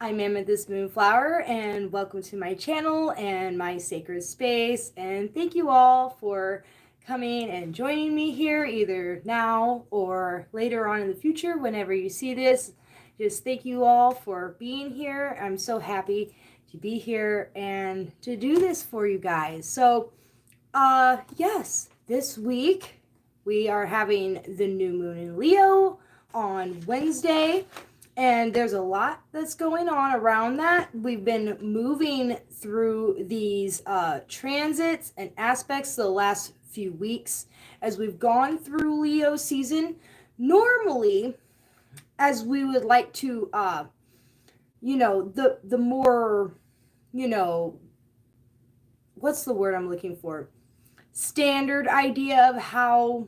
I'm amethystmoonflower, and welcome to my channel and my sacred space. And thank you all for coming and joining me here, either now or later on in the future, whenever you see this. Just thank you all for being here. I'm so happy to be here and to do this for you guys. So, yes, this week we are having the new moon in Leo on Wednesday. And there's a lot that's going on around that. We've been moving through these transits and aspects the last few weeks as we've gone through Leo season. Normally, as we would like to, the more, what's the word I'm looking for? Standard idea of how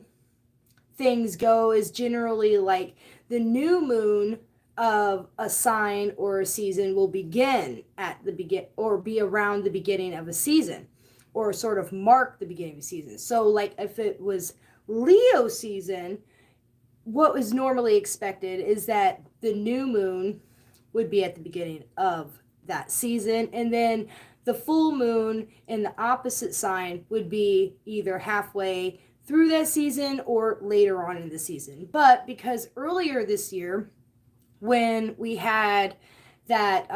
things go is generally like the new moon of a sign or a season will begin at the or be around the beginning of a season, or sort of mark the beginning of a season. So like if it was Leo season, what was normally expected is that the new moon would be at the beginning of that season, and then the full moon in the opposite sign would be either halfway through that season or later on in the season. But because earlier this year, when we had that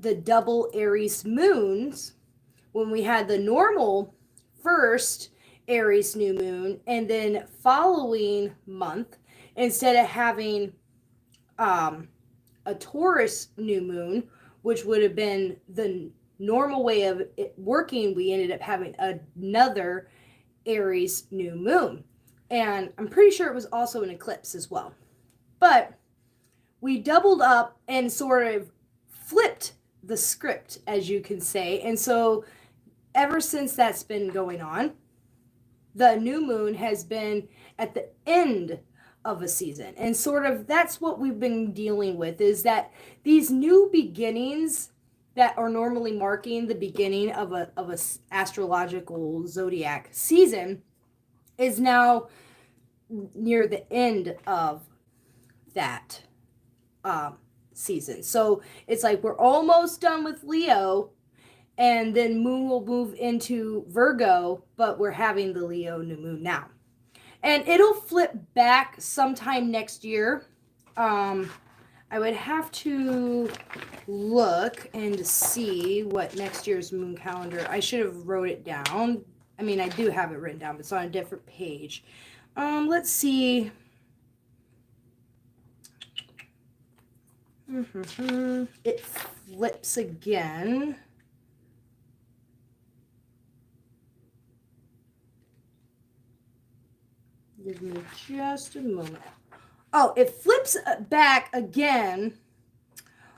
the double Aries moons, when we had the normal first Aries new moon, and then following month, instead of having a Taurus new moon, which would have been the normal way of it working, we ended up having another Aries new moon. And I'm pretty sure it was also an eclipse as well. But we doubled up and sort of flipped the script, as you can say. And so ever since that's been going on, the new moon has been at the end of a season. And sort of that's what we've been dealing with, is that these new beginnings that are normally marking the beginning of a astrological zodiac season is now near the end of that season. So it's like we're almost done with Leo, and then moon will move into Virgo, but we're having the Leo new moon now. And it'll flip back sometime next year. I would have to look and see what next year's moon calendar. I should have wrote it down. I mean, I do have it written down, but it's on a different page. Let's see. It flips again. Give me just a moment. Oh, it flips back again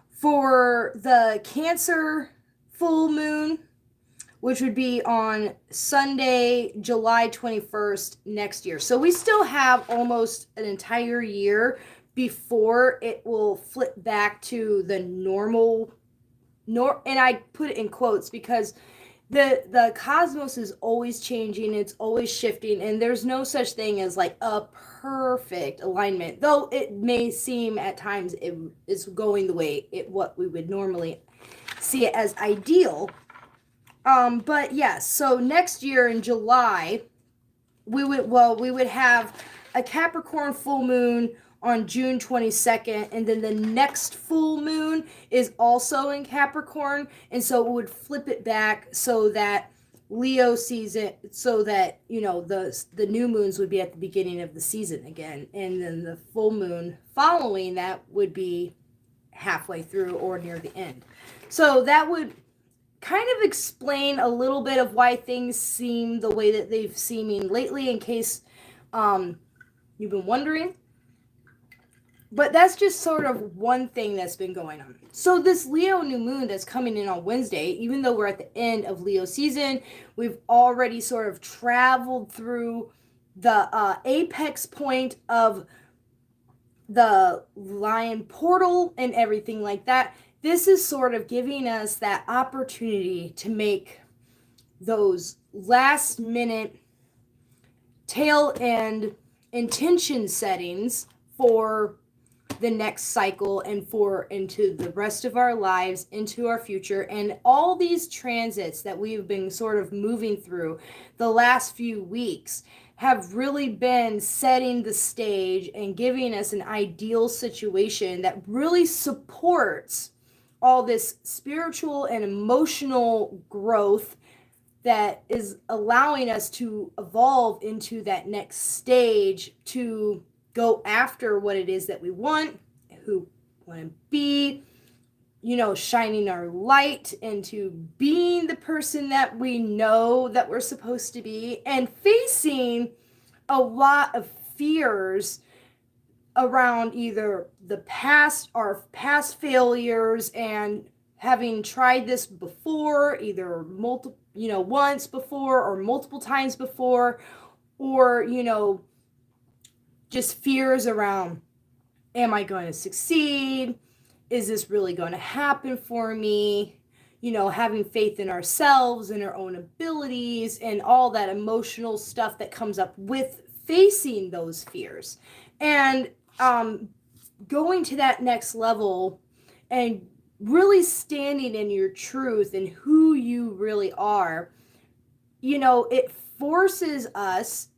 for the Cancer full moon, which would be on Sunday, July 21st next year. So we still have almost an entire year before it will flip back to the normal, and I put it in quotes because the cosmos is always changing, it's always shifting, and there's no such thing as like a perfect alignment, though it may seem at times it is going the way what we would normally see it as ideal. But yes, so next year in July, we would have a Capricorn full moon on June 22nd, and then the next full moon is also in Capricorn, and so it would flip it back so that Leo season, so that the new moons would be at the beginning of the season again, and then the full moon following that would be halfway through or near the end. So that would kind of explain a little bit of why things seem the way that they've seeming lately, in case you've been wondering. But that's just sort of one thing that's been going on. So this Leo new moon that's coming in on Wednesday, even though we're at the end of Leo season, we've already sort of traveled through the apex point of the lion portal and everything like that. This is sort of giving us that opportunity to make those last minute tail end intention settings for the next cycle and into the rest of our lives, into our future. And all these transits that we've been sort of moving through the last few weeks have really been setting the stage and giving us an ideal situation that really supports all this spiritual and emotional growth that is allowing us to evolve into that next stage to go after what it is that we want, who want to be, shining our light into being the person that we know that we're supposed to be, and facing a lot of fears around either our past failures and having tried this before, either once before or multiple times before, or just fears around, am I going to succeed? Is this really going to happen for me? Having faith in ourselves and our own abilities and all that emotional stuff that comes up with facing those fears. And going to that next level and really standing in your truth and who you really are, it forces us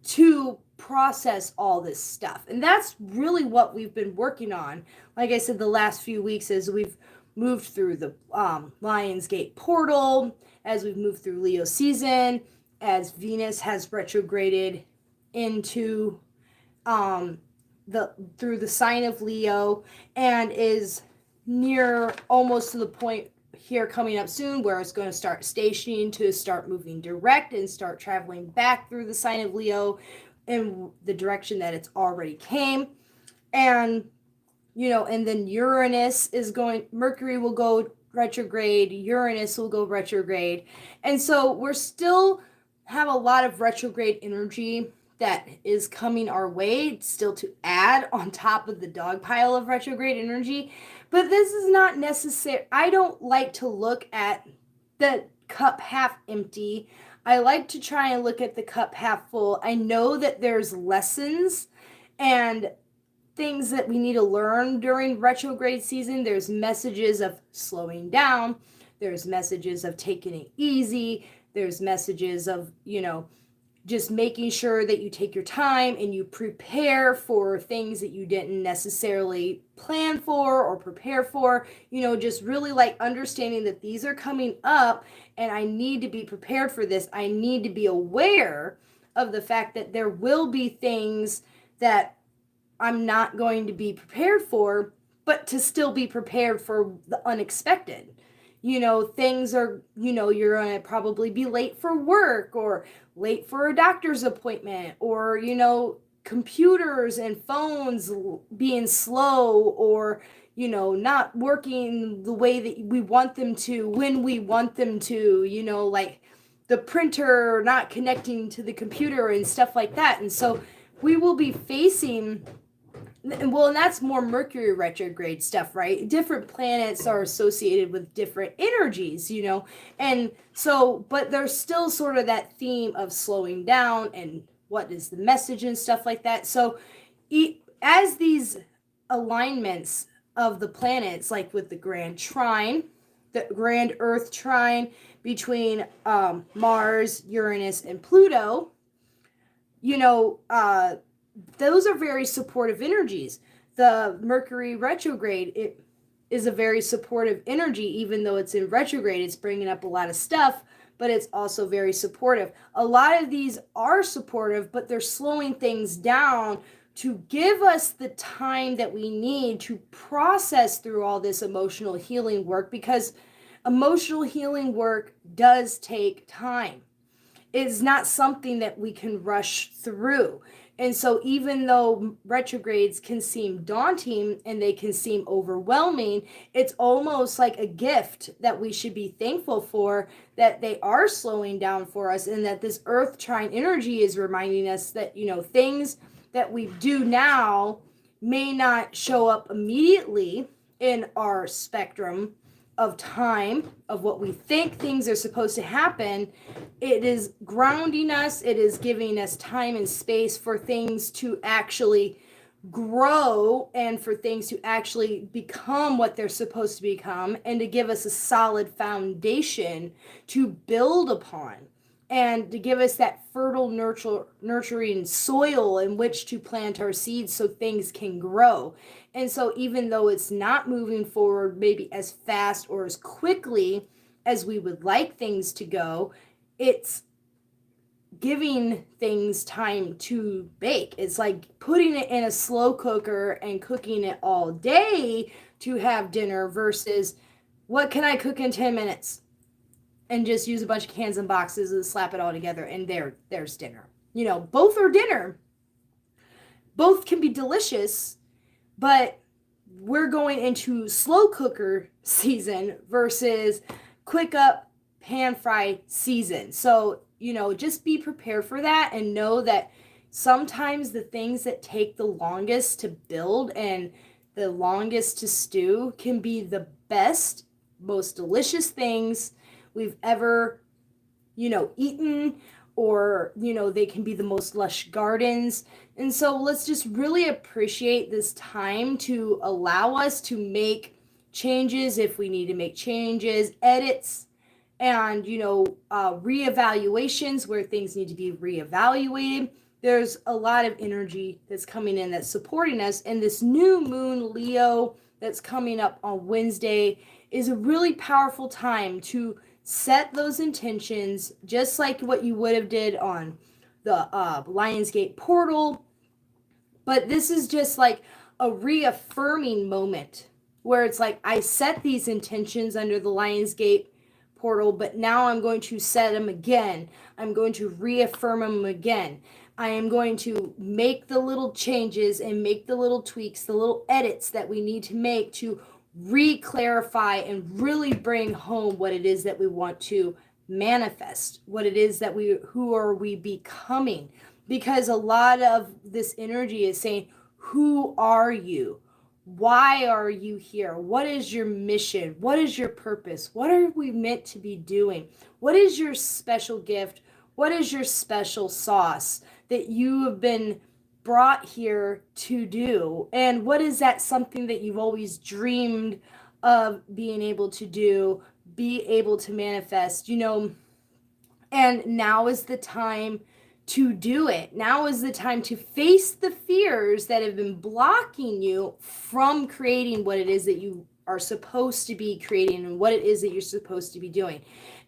to process all this stuff. And that's really what we've been working on. Like I said, the last few weeks as we've moved through the Lionsgate portal, as we've moved through Leo season, as Venus has retrograded into through the sign of Leo and is near almost to the point here coming up soon where it's going to start stationing to start moving direct and start traveling back through the sign of Leo in the direction that it's already came. And and then Mercury will go retrograde, Uranus will go retrograde. And so we're still have a lot of retrograde energy that is coming our way still to add on top of the dog pile of retrograde energy. But this is not necessary. I don't like to look at the cup half empty. I like to try and look at the cup half full. I know that there's lessons and things that we need to learn during retrograde season. There's messages of slowing down. There's messages of taking it easy. There's messages of, just making sure that you take your time and you prepare for things that you didn't necessarily plan for or prepare for, just really like understanding that these are coming up and I need to be prepared for this. I need to be aware of the fact that there will be things that I'm not going to be prepared for, but to still be prepared for the unexpected. Things are, you're going to probably be late for work or late for a doctor's appointment or, computers and phones being slow or, not working the way that we want them to, when we want them to, like the printer not connecting to the computer and stuff like that. And so we will be facing, and that's more Mercury retrograde stuff, right? Different planets are associated with different energies, and so, but there's still sort of that theme of slowing down and what is the message and stuff like that. So as these alignments of the planets, like with the grand Earth trine between Mars, Uranus, and Pluto, those are very supportive energies. The Mercury retrograde, it is a very supportive energy, even though it's in retrograde, it's bringing up a lot of stuff, but it's also very supportive. A lot of these are supportive, but they're slowing things down to give us the time that we need to process through all this emotional healing work, because emotional healing work does take time. It's not something that we can rush through. And so even though retrogrades can seem daunting and they can seem overwhelming, it's almost like a gift that we should be thankful for, that they are slowing down for us, and that this Earth trine energy is reminding us that, things that we do now may not show up immediately in our spectrum of time of what we think things are supposed to happen. It is grounding us. It is giving us time and space for things to actually grow and for things to actually become what they're supposed to become, and to give us a solid foundation to build upon, and to give us that fertile nurturing soil in which to plant our seeds so things can grow. And so even though it's not moving forward maybe as fast or as quickly as we would like things to go, it's giving things time to bake. It's like putting it in a slow cooker and cooking it all day to have dinner versus what can I cook in 10 minutes and just use a bunch of cans and boxes and slap it all together and there's dinner. Both are dinner. Both can be delicious, but we're going into slow cooker season versus quick up pan fry season. So just be prepared for that and know that sometimes the things that take the longest to build and the longest to stew can be the best, most delicious things we've ever, eaten, or, they can be the most lush gardens. And so let's just really appreciate this time to allow us to make changes if we need to make changes, edits, and reevaluations where things need to be reevaluated. There's a lot of energy that's coming in that's supporting us, and this new moon Leo that's coming up on Wednesday is a really powerful time to set those intentions, just like what you would have did on the Lionsgate portal. But this is just like a reaffirming moment where it's like, I set these intentions under the Lionsgate portal, but now I'm going to set them again. I'm going to reaffirm them again. I am going to make the little changes and make the little tweaks, the little edits that we need to make to re-clarify and really bring home what it is that we want to manifest, what it is that who are we becoming? Because a lot of this energy is saying, who are you? Why are you here? What is your mission? What is your purpose? What are we meant to be doing? What is your special gift? What is your special sauce that you have been brought here to do? And what is that something that you've always dreamed of being able to do, be able to manifest, and now is the time to do it. Now is the time to face the fears that have been blocking you from creating what it is that you are supposed to be creating and what it is that you're supposed to be doing.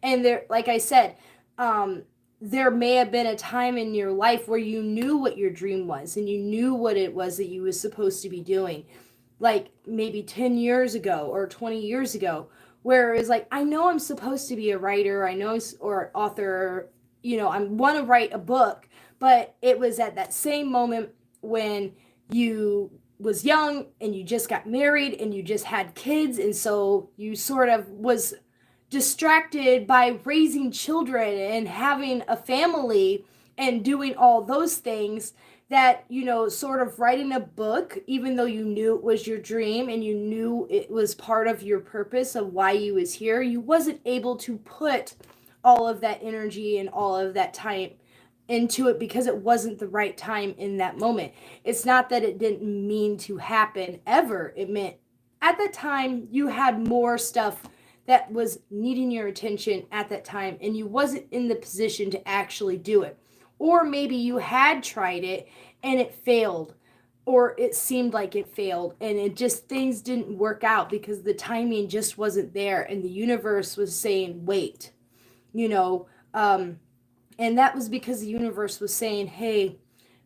And there, like I said, there may have been a time in your life where you knew what your dream was and you knew what it was that you was supposed to be doing, like maybe 10 years ago or 20 years ago, where it's like, I know I'm supposed to be a writer, I know, or author, I want to write a book. But it was at that same moment when you was young and you just got married and you just had kids, and so you sort of was distracted by raising children and having a family and doing all those things, that sort of writing a book, even though you knew it was your dream and you knew it was part of your purpose of why you was here, you wasn't able to put all of that energy and all of that time into it because it wasn't the right time in that moment. It's not that it didn't mean to happen ever. It meant at that time you had more stuff that was needing your attention at that time, and you wasn't in the position to actually do it. Or maybe you had tried it and it failed, or it seemed like it failed, and it just, things didn't work out because the timing just wasn't there, and the universe was saying, wait, and that was because the universe was saying, hey,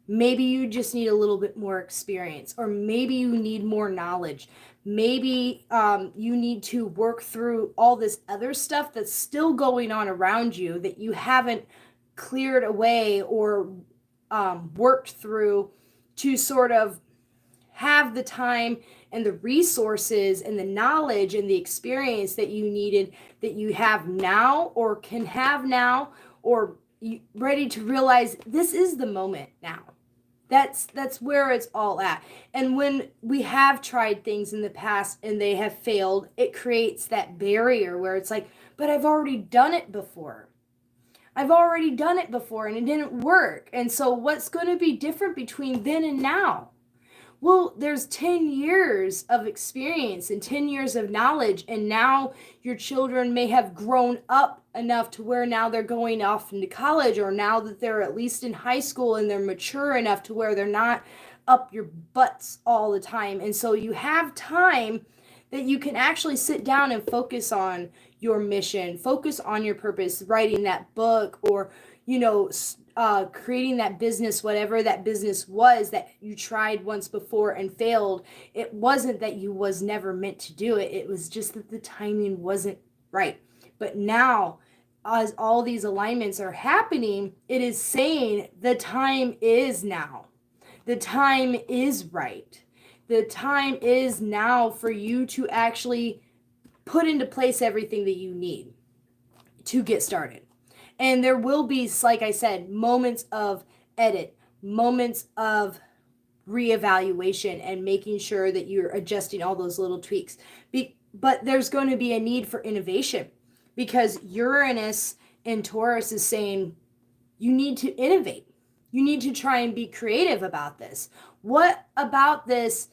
maybe you just need a little bit more experience, or maybe you need more knowledge. Maybe you need to work through all this other stuff that's still going on around you that you haven't cleared away or worked through, to sort of have the time and the resources and the knowledge and the experience that you needed, that you have now or can have now, or ready to realize this is the moment now. That's where it's all at. And when we have tried things in the past and they have failed, it creates that barrier where it's like, but I've already done it before. I've already done it before and it didn't work. And so what's going to be different between then and now? Well, there's 10 years of experience and 10 years of knowledge, and now your children may have grown up enough to where now they're going off into college, or now that they're at least in high school and they're mature enough to where they're not up your butts all the time. And so you have time that you can actually sit down and focus on your mission, focus on your purpose, writing that book, or, creating that business, whatever that business was that you tried once before and failed. It wasn't that you was never meant to do it. It was just that the timing wasn't right. But now, as all these alignments are happening, it is saying the time is now. The time is right. The time is now for you to actually put into place everything that you need to get started. And there will be, like I said, moments of edit, moments of reevaluation, and making sure that you're adjusting all those little tweaks. But there's going to be a need for innovation, because Uranus in Taurus is saying you need to innovate. You need to try and be creative about this. What about this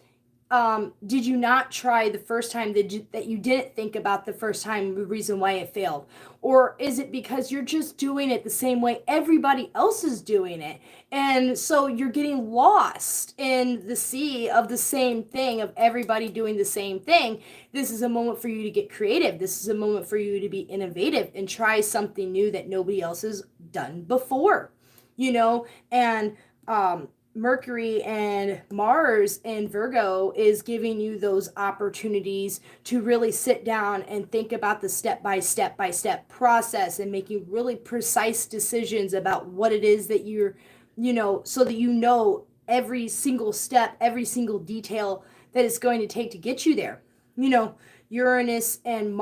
did you not try the first time, that you didn't think about the first time, the reason why it failed? Or is it because you're just doing it the same way everybody else is doing it? And so you're getting lost in the sea of the same thing, of everybody doing the same thing. This is a moment for you to get creative. This is a moment for you to be innovative and try something new that nobody else has done before, and Mercury and Mars in Virgo is giving you those opportunities to really sit down and think about the step by step process, and making really precise decisions about what it is that you're, so that every single step, every single detail that it's going to take to get you there. Uranus and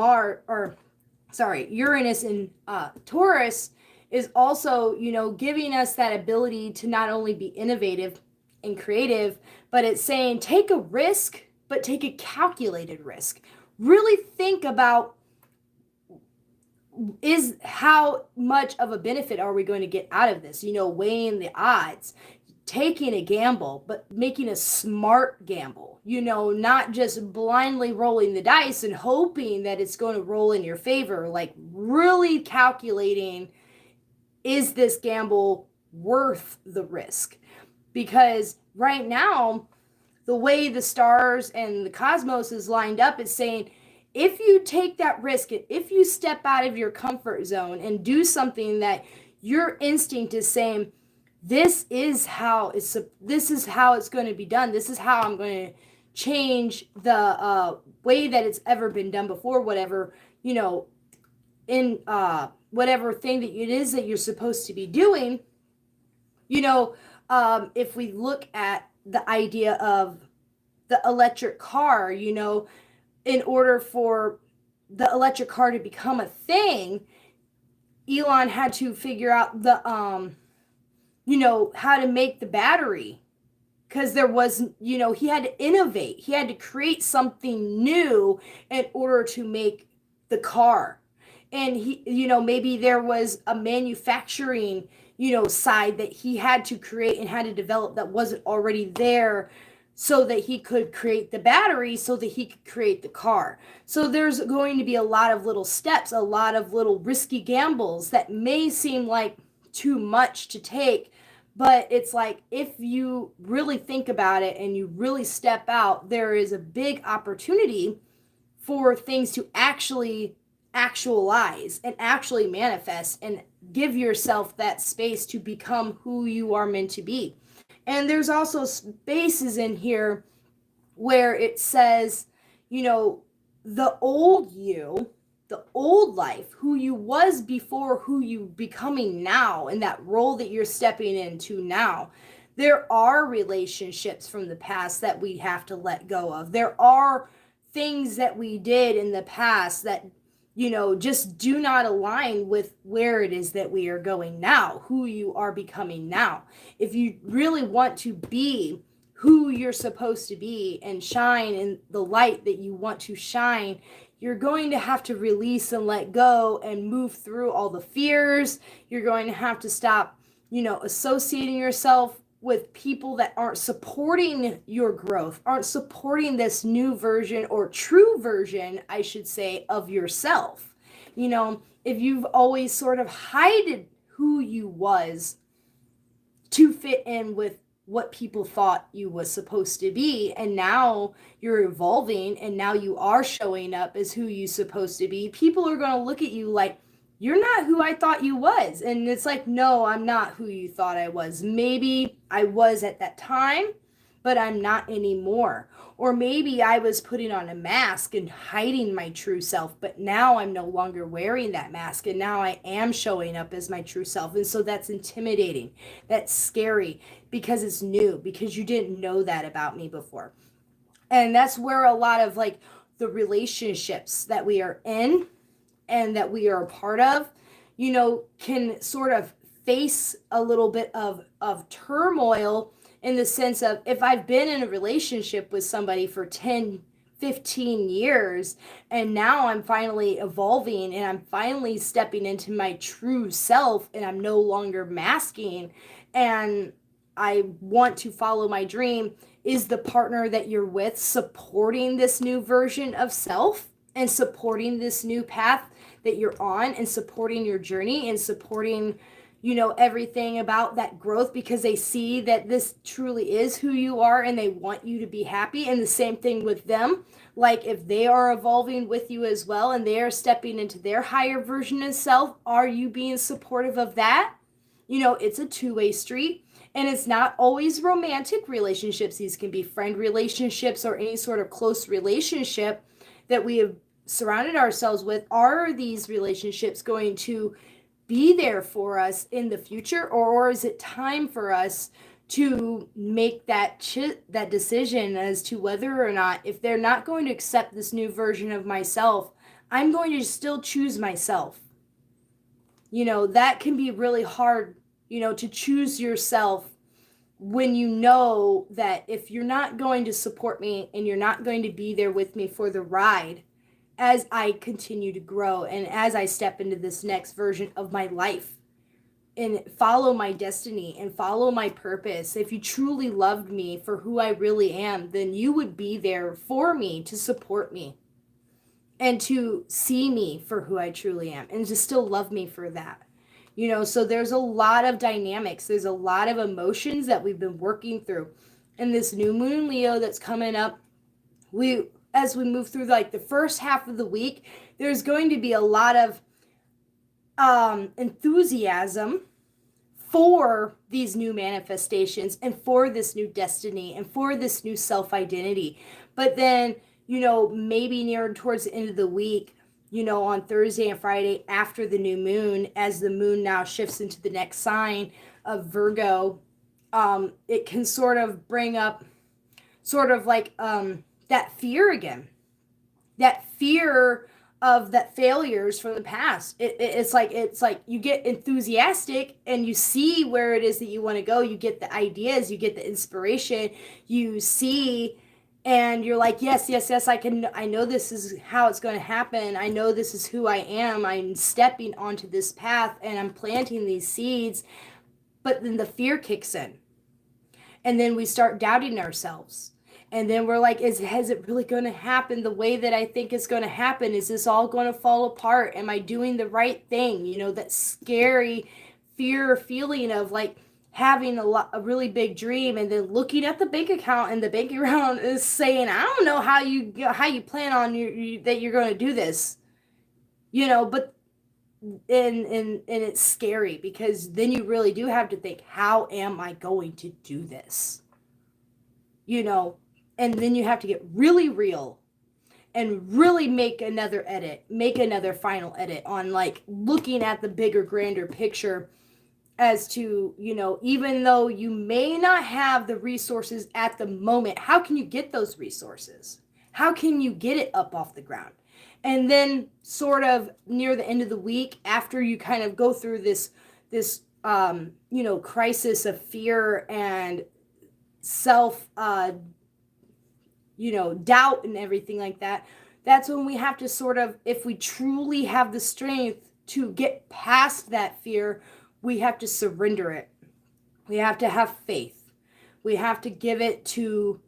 Taurus is also, giving us that ability to not only be innovative and creative, but it's saying take a risk, but take a calculated risk. Really think about how much of a benefit are we going to get out of this, weighing the odds, taking a gamble, but making a smart gamble, not just blindly rolling the dice and hoping that it's going to roll in your favor, like really calculating, is this gamble worth the risk? Because right now, the way the stars and the cosmos is lined up is saying, if you take that risk, if you step out of your comfort zone and do something that your instinct is saying, this is how it's going to be done. This is how I'm going to change the way that it's ever been done before, whatever, in whatever thing that it is that you're supposed to be doing. If we look at the idea of the electric car, in order for the electric car to become a thing, Elon had to figure out the how to make the battery, because there was, he had to innovate. He had to create something new in order to make the car. And he, maybe there was a manufacturing, side that he had to create and had to develop that wasn't already there, so that he could create the battery, so that he could create the car. So there's going to be a lot of little steps, a lot of little risky gambles that may seem like too much to take. But it's like, if you really think about it and you really step out, there is a big opportunity for things to actually actualize and actually manifest, and give yourself that space to become who you are meant to be. And there's also spaces in here where it says, the old you, the old life, who you was before, who you becoming now, and that role that you're stepping into now. There are relationships from the past that we have to let go of. There are things that we did in the past that, just do not align with where it is that we are going now, who you are becoming now. If you really want to be who you're supposed to be and shine in the light that you want to shine, you're going to have to release and let go and move through all the fears. You're going to have to stop, associating yourself with people that aren't supporting your growth, aren't supporting this new version or true version, I should say, of yourself. If you've always sort of hided who you was to fit in with what people thought you was supposed to be, and now you're evolving and now you are showing up as who you supposed to be, people are going to look at you like, you're not who I thought you was. And it's like, no, I'm not who you thought I was. Maybe I was at that time, but I'm not anymore. Or maybe I was putting on a mask and hiding my true self, but now I'm no longer wearing that mask, and now I am showing up as my true self. And so that's intimidating. That's scary because it's new, because you didn't know that about me before. And that's where a lot of like the relationships that we are in and that we are a part of, can sort of face a little bit of turmoil, in the sense of, if I've been in a relationship with somebody for 10, 15 years, and now I'm finally evolving and I'm finally stepping into my true self, and I'm no longer masking, and I want to follow my dream, is the partner that you're with supporting this new version of self and supporting this new path that you're on, and supporting your journey, and supporting everything about that growth, because they see that this truly is who you are and they want you to be happy. And the same thing with them. Like, if they are evolving with you as well and they are stepping into their higher version of self, are you being supportive of that? It's a two-way street, and it's not always romantic relationships. These can be friend relationships or any sort of close relationship that we have surrounded ourselves with. Are these relationships going to be there for us in the future, or is it time for us to make that decision as to whether or not, if they're not going to accept this new version of myself, I'm going to still choose myself. That can be really hard, to choose yourself when you know that if you're not going to support me and you're not going to be there with me for the ride, as I continue to grow and as I step into this next version of my life and follow my destiny and follow my purpose, if you truly loved me for who I really am, then you would be there for me, to support me and to see me for who I truly am, and to still love me for that. So there's a lot of dynamics. There's a lot of emotions that we've been working through. And this new moon Leo that's coming up, as we move through like the first half of the week, there's going to be a lot of enthusiasm for these new manifestations and for this new destiny and for this new self-identity. But then, maybe near towards the end of the week, on Thursday and Friday after the new moon, as the moon now shifts into the next sign of Virgo, it can sort of bring up sort of like that fear again, that fear of that failures from the past. It's like you get enthusiastic and you see where it is that you want to go. You get the ideas, you get the inspiration, you see, and you're like, yes, I know this is how it's going to happen. I know this is who I am. I'm stepping onto this path and I'm planting these seeds. But then the fear kicks in. And then we start doubting ourselves. And then we're like, is it really going to happen the way that I think it's going to happen? Is this all going to fall apart? Am I doing the right thing? That scary fear feeling of like having a really big dream, and then looking at the bank account, and the bank account is saying, I don't know how you plan on that you're going to do this. But and it's scary, because then you really do have to think, how am I going to do this? And then you have to get really real and really make another final edit on like looking at the bigger, grander picture, as to, even though you may not have the resources at the moment, how can you get those resources? How can you get it up off the ground? And then sort of near the end of the week, after you kind of go through this crisis of fear and self, doubt and everything like that, that's when we have to sort of, if we truly have the strength to get past that fear, we have to surrender it. We have to have faith. We have to give it to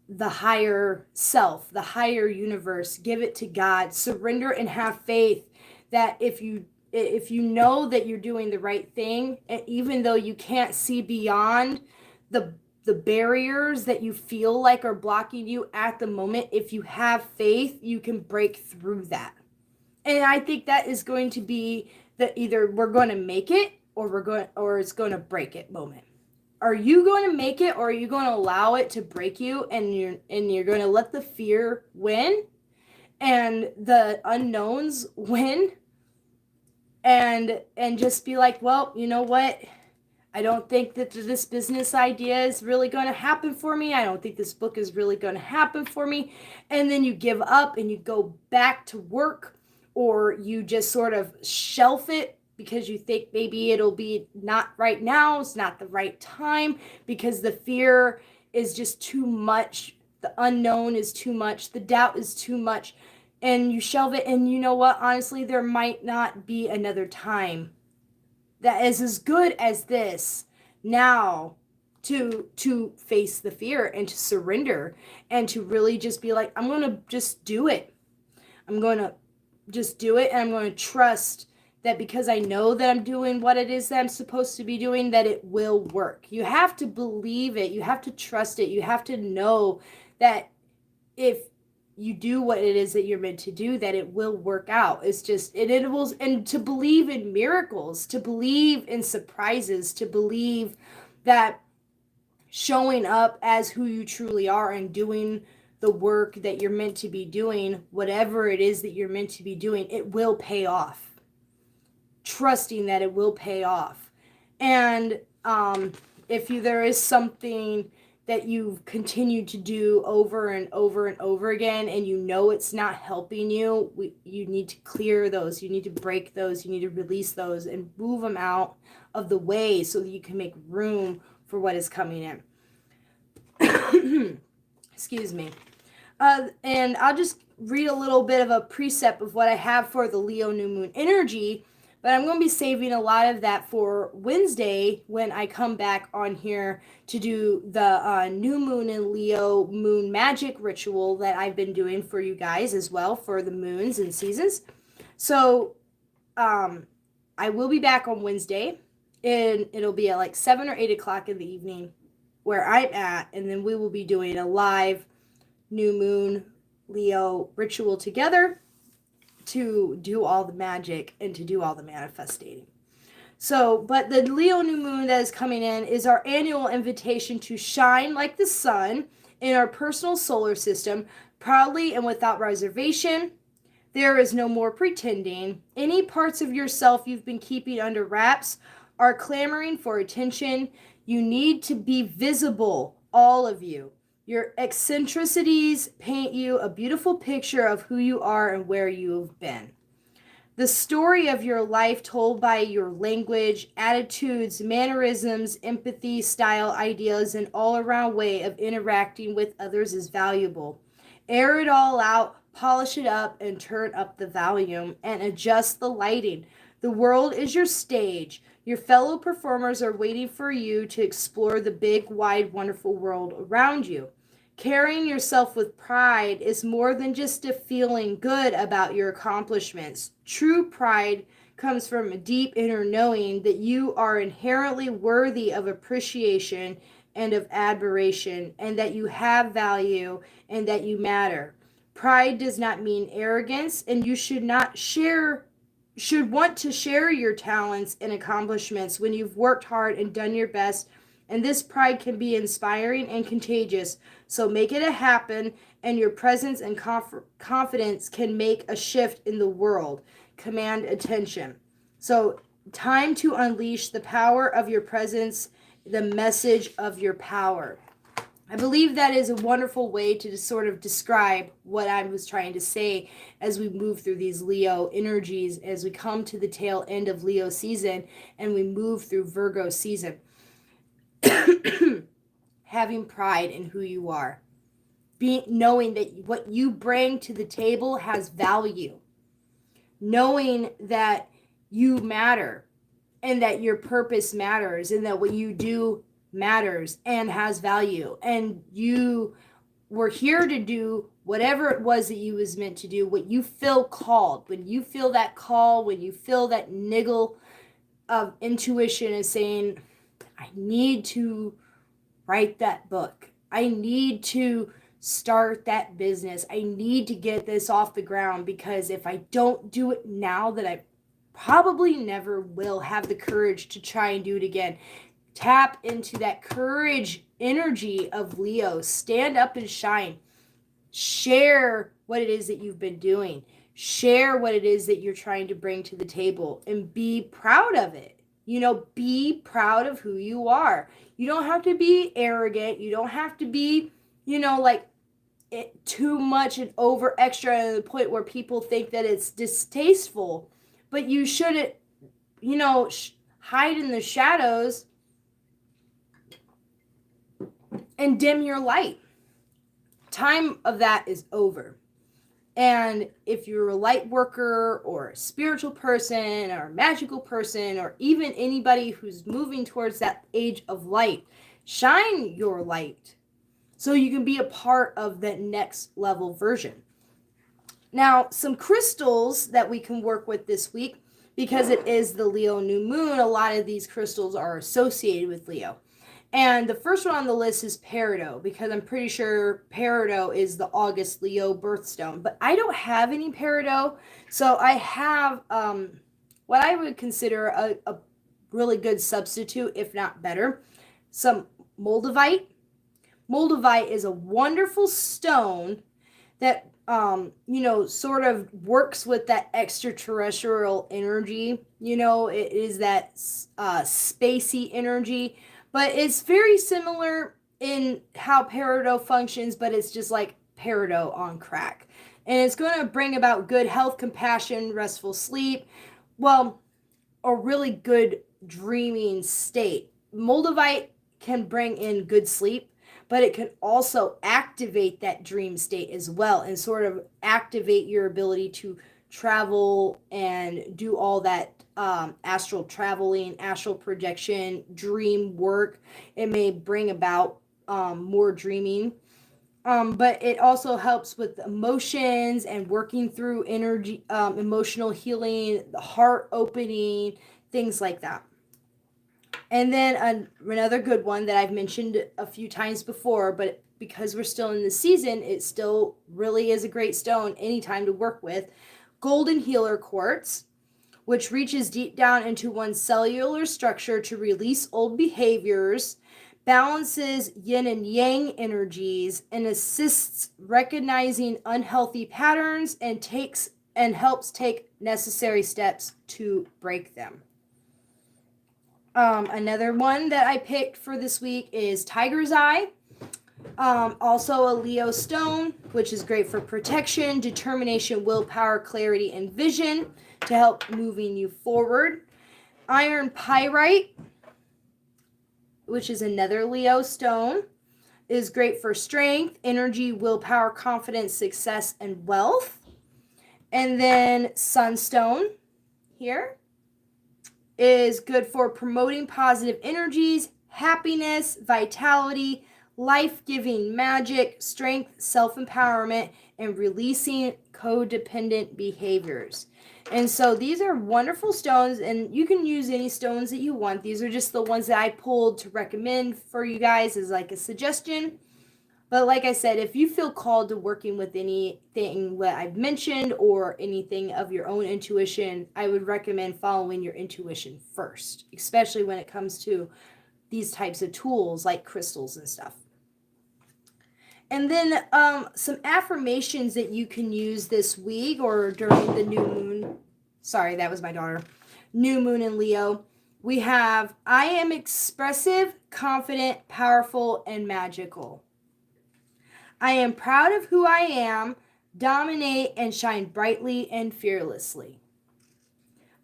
the higher self, the higher universe. Give it to God. Surrender and have faith that if you know that you're doing the right thing, and even though you can't see beyond the barriers that you feel like are blocking you at the moment, if you have faith, you can break through that. And I think that is going to be the either we're going to make it or it's going to break it moment. Are you going to make it, or are you going to allow it to break you, and you're going to let the fear win and the unknowns win, and just be like, well, you know what? I don't think that this business idea is really going to happen for me. I don't think this book is really going to happen for me. And then you give up and you go back to work, or you just sort of shelf it because you think maybe it'll be not right now. It's not the right time because the fear is just too much. The unknown is too much. The doubt is too much. And you shelve it. And you know what? Honestly, there might not be another time that is as good as this now to face the fear and to surrender and to really just be like, I'm going to just do it. I'm going to just do it, and I'm going to trust that because I know that I'm doing what it is that I'm supposed to be doing, that it will work. You have to believe it. You have to trust it. You have to know that if you do what it is that you're meant to do, that it will work out. It's just, it will, and to believe in miracles, to believe in surprises, to believe that showing up as who you truly are and doing the work that you're meant to be doing, whatever it is that you're meant to be doing, it will pay off. Trusting that it will pay off. And if there is something that you've continued to do over and over and over again, and you know it's not helping you, you need to clear those. You need to break those. You need to release those and move them out of the way so that you can make room for what is coming in. Excuse me. And I'll just read a little bit of a precept of what I have for the Leo new moon energy, but I'm going to be saving a lot of that for Wednesday when I come back on here to do the new moon and Leo moon magic ritual that I've been doing for you guys as well for the moons and seasons. So I will be back on Wednesday, and it'll be at like 7 or 8 o'clock in the evening where I'm at, and then we will be doing a live new moon Leo ritual together to do all the magic and to do all the manifesting. So, but the Leo new moon that is coming in is our annual invitation to shine like the sun in our personal solar system, proudly and without reservation. There is no more pretending. Any parts of yourself you've been keeping under wraps are clamoring for attention. You need to be visible, all of you. Your eccentricities paint you a beautiful picture of who you are and where you have been. The story of your life told by your language, attitudes, mannerisms, empathy, style, ideas, and all-around way of interacting with others is valuable. Air it all out, polish it up, and turn up the volume, and adjust the lighting. The world is your stage. Your fellow performers are waiting for you to explore the big, wide, wonderful world around you. Carrying yourself with pride is more than just a feeling good about your accomplishments. True pride comes from a deep inner knowing that you are inherently worthy of appreciation and of admiration, and that you have value and that you matter. Pride does not mean arrogance, and you should want to share your talents and accomplishments when you've worked hard and done your best, and this pride can be inspiring and contagious. So make it happen, and your presence and confidence can make a shift in the world. Command attention. So time to unleash the power of your presence, the message of your power. I believe that is a wonderful way to sort of describe what I was trying to say as we move through these Leo energies, as we come to the tail end of Leo season and we move through Virgo season. Having pride in who you are. Knowing that what you bring to the table has value. Knowing that you matter and that your purpose matters and that what you do matters and has value, and you were here to do whatever it was that you was meant to do, what you feel called. When you feel that call, when you feel that niggle of intuition is saying, I need to write that book, I need to start that business, I need to get this off the ground, because if I don't do it now, that I probably never will have the courage to try and do it again. Tap into that courage energy of Leo. Stand up and shine. Share what it is that you've been doing. Share what it is that you're trying to bring to the table, and be proud of it. Be proud of who you are. You don't have to be arrogant. You don't have to be, like too much and over extra to the point where people think that it's distasteful. But you shouldn't, hide in the shadows and dim your light. Time of that is over. And if you're a light worker or a spiritual person or a magical person, or even anybody who's moving towards that age of light, shine your light so you can be a part of that next level version. Now, some crystals that we can work with this week, because it is the Leo new moon, a lot of these crystals are associated with Leo. And the first one on the list is peridot, because I'm pretty sure peridot is the August Leo birthstone. But I don't have any peridot, so I have what I would consider a really good substitute, if not better, some moldavite. Moldavite is a wonderful stone that sort of works with that extraterrestrial energy. It is that spacey energy. But it's very similar in how peridot functions, but it's just like peridot on crack. And it's going to bring about good health, compassion, restful sleep, well, a really good dreaming state. Moldavite can bring in good sleep, but it can also activate that dream state as well, and sort of activate your ability to travel and do all that astral traveling, astral projection, dream work. It may bring about more dreaming. But it also helps with emotions and working through energy, emotional healing, the heart opening, things like that. And then another good one that I've mentioned a few times before, but because we're still in the season, it still really is a great stone anytime to work with. Golden healer quartz, which reaches deep down into one's cellular structure to release old behaviors, balances yin and yang energies, and assists recognizing unhealthy patterns, and helps take necessary steps to break them. Another one that I picked for this week is Tiger's Eye. Also a Leo stone, which is great for protection, determination, willpower, clarity, and vision to help moving you forward. Iron pyrite, which is another Leo stone, is great for strength, energy, willpower, confidence, success, and wealth. And then sunstone here is good for promoting positive energies, happiness, vitality, life-giving magic, strength, self-empowerment, and releasing codependent behaviors. And so these are wonderful stones, and you can use any stones that you want. These are just the ones that I pulled to recommend for you guys as like a suggestion. But like I said, if you feel called to working with anything that I've mentioned or anything of your own intuition, I would recommend following your intuition first, especially when it comes to these types of tools like crystals and stuff. And then some affirmations that you can use this week or during the new moon. Sorry, that was my daughter. New moon in Leo. We have, I am expressive, confident, powerful, and magical. I am proud of who I am, dominate and shine brightly and fearlessly.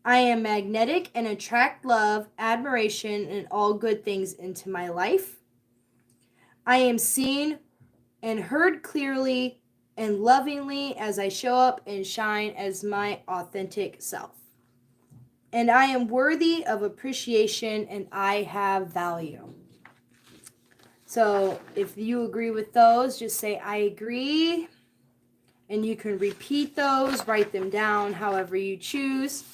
I am magnetic and attract love, admiration, and all good things into my life. I am seen and heard clearly and lovingly as I show up and shine as my authentic self. And I am worthy of appreciation and I have value. So if you agree with those, just say I agree. And you can repeat those, write them down however you choose.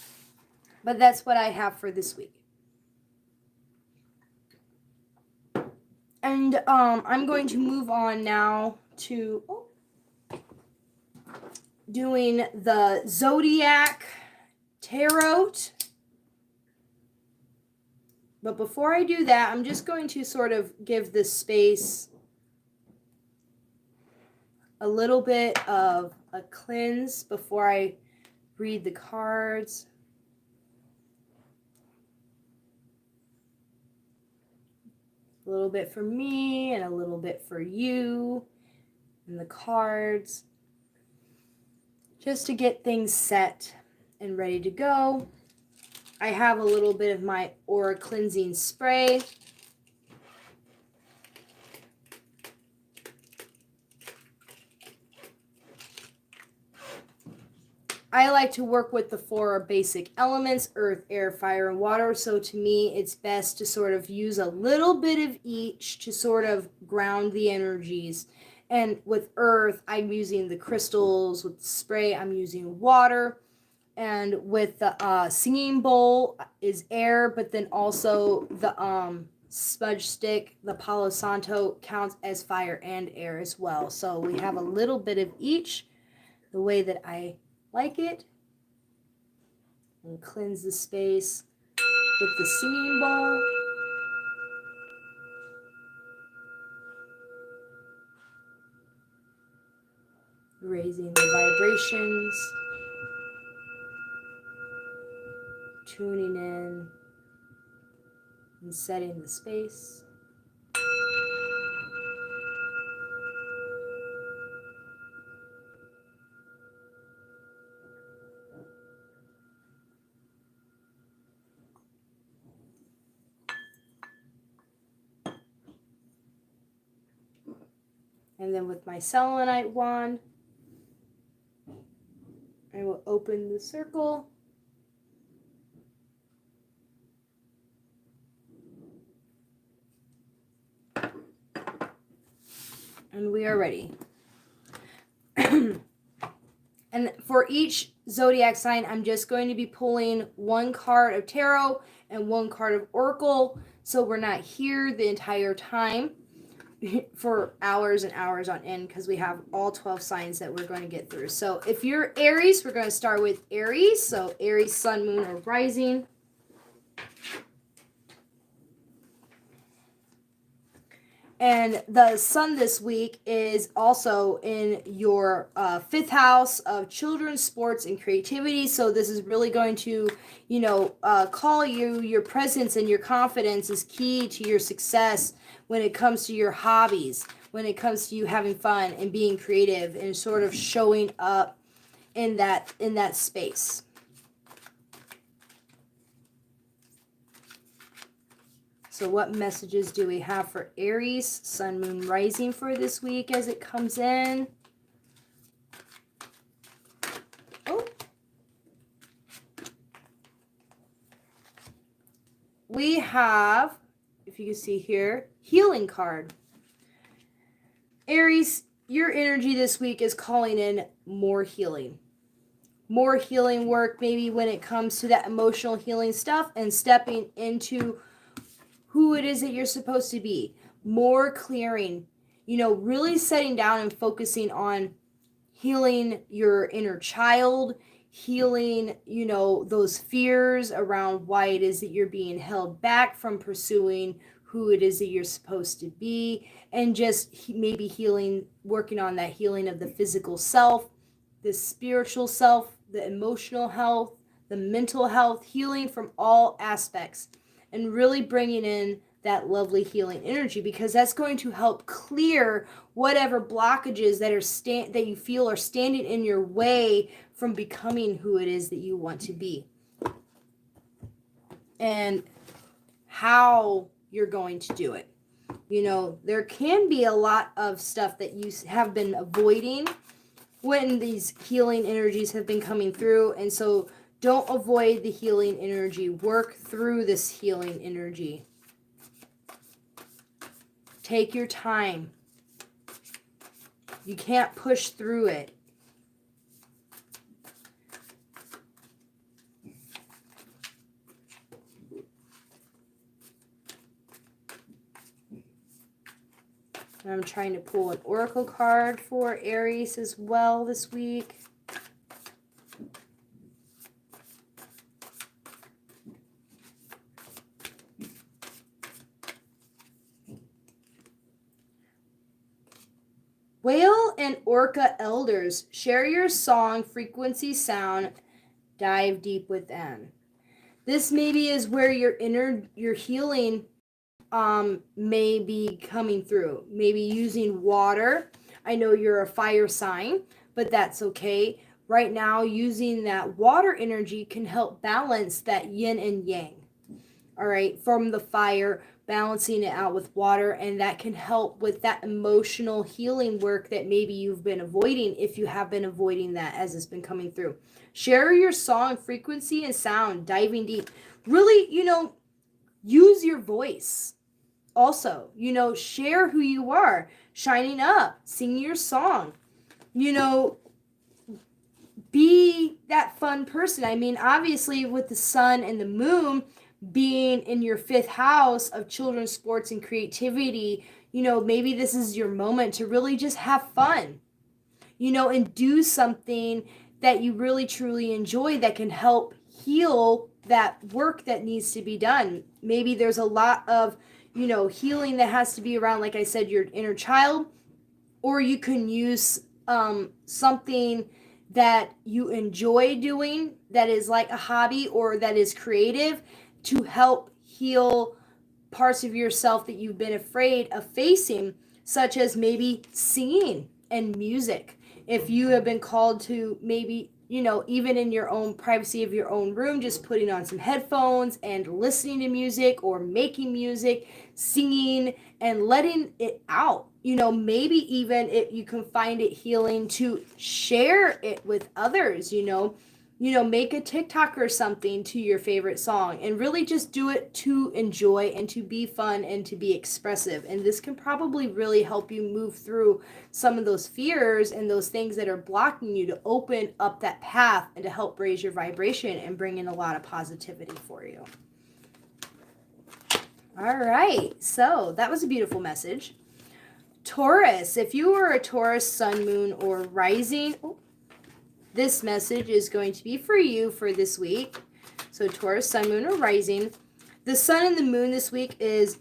But that's what I have for this week. And I'm going to move on now to doing the Zodiac Tarot. But before I do that, I'm just going to sort of give this space a little bit of a cleanse before I read the cards. A little bit for me and a little bit for you and the cards. Just to get things set and ready to go. I have a little bit of my aura cleansing spray. I like to work with the 4 basic elements, earth, air, fire, and water. So to me, it's best to sort of use a little bit of each to sort of ground the energies. And with earth, I'm using the crystals. With the spray, I'm using water. And with the singing bowl is air, but then also the smudge stick, the Palo Santo, counts as fire and air as well. So we have a little bit of each, the way that I like it. And cleanse the space with the singing bowl. Raising the vibrations. Tuning in and setting the space. And then with my selenite wand, I will open the circle. And we are ready. And for each zodiac sign, I'm just going to be pulling 1 card of tarot and 1 card of oracle. So we're not here the entire time for hours and hours on end because we have all 12 signs that we're going to get through. So if you're Aries, we're going to start with Aries. So Aries, sun, moon, or rising. And the sun this week is also in your 5th house of children, sports, and creativity. So this is really going to, call you. Your presence and your confidence is key to your success when it comes to your hobbies, when it comes to you having fun and being creative and sort of showing up in that space. So what messages do we have for Aries, sun, moon, rising for this week as it comes in? Oh. We have, if you can see here, healing card. Aries, your energy this week is calling in more healing. More healing work, maybe when it comes to that emotional healing stuff and stepping into who it is that you're supposed to be. More clearing, really setting down and focusing on healing your inner child, healing, those fears around why it is that you're being held back from pursuing who it is that you're supposed to be, and just maybe healing, working on that healing of the physical self, the spiritual self, the emotional health, the mental health, healing from all aspects. And really bringing in that lovely healing energy, because that's going to help clear whatever blockages that you feel are standing in your way from becoming who it is that you want to be. And how you're going to do it. There can be a lot of stuff that you have been avoiding when these healing energies have been coming through. And so don't avoid the healing energy. Work through this healing energy. Take your time. You can't push through it. And I'm trying to pull an oracle card for Aries as well this week. Whale and Orca elders, share your song, frequency, sound, dive deep within. This maybe is where your healing may be coming through. Maybe using water. I know you're a fire sign, but that's okay. Right now, using that water energy can help balance that yin and yang. All right, from the fire, balancing it out with water, and that can help with that emotional healing work that maybe you've been avoiding, if you have been avoiding that as it's been coming through. Share your song, frequency, and sound, diving deep. Really, use your voice. Also, share who you are, shining up, sing your song, be that fun person. I mean, obviously with the sun and the moon being in your 5th house of children's sports and creativity, maybe this is your moment to really just have fun, and do something that you really truly enjoy that can help heal that work that needs to be done. Maybe there's a lot of, healing that has to be around, like I said, your inner child, or you can use something that you enjoy doing that is like a hobby or that is creative to help heal parts of yourself that you've been afraid of facing, such as maybe singing and music. If you have been called to maybe, even in your own privacy of your own room, just putting on some headphones and listening to music or making music, singing and letting it out. Maybe even if you can find it healing to share it with others, make a TikTok or something to your favorite song and really just do it to enjoy and to be fun and to be expressive. And this can probably really help you move through some of those fears and those things that are blocking you, to open up that path and to help raise your vibration and bring in a lot of positivity for you. All right, so that was a beautiful message. Taurus, if you are a Taurus sun, moon, or rising, this message is going to be for you for this week. So Taurus, sun, moon, or rising. The sun and the moon this week is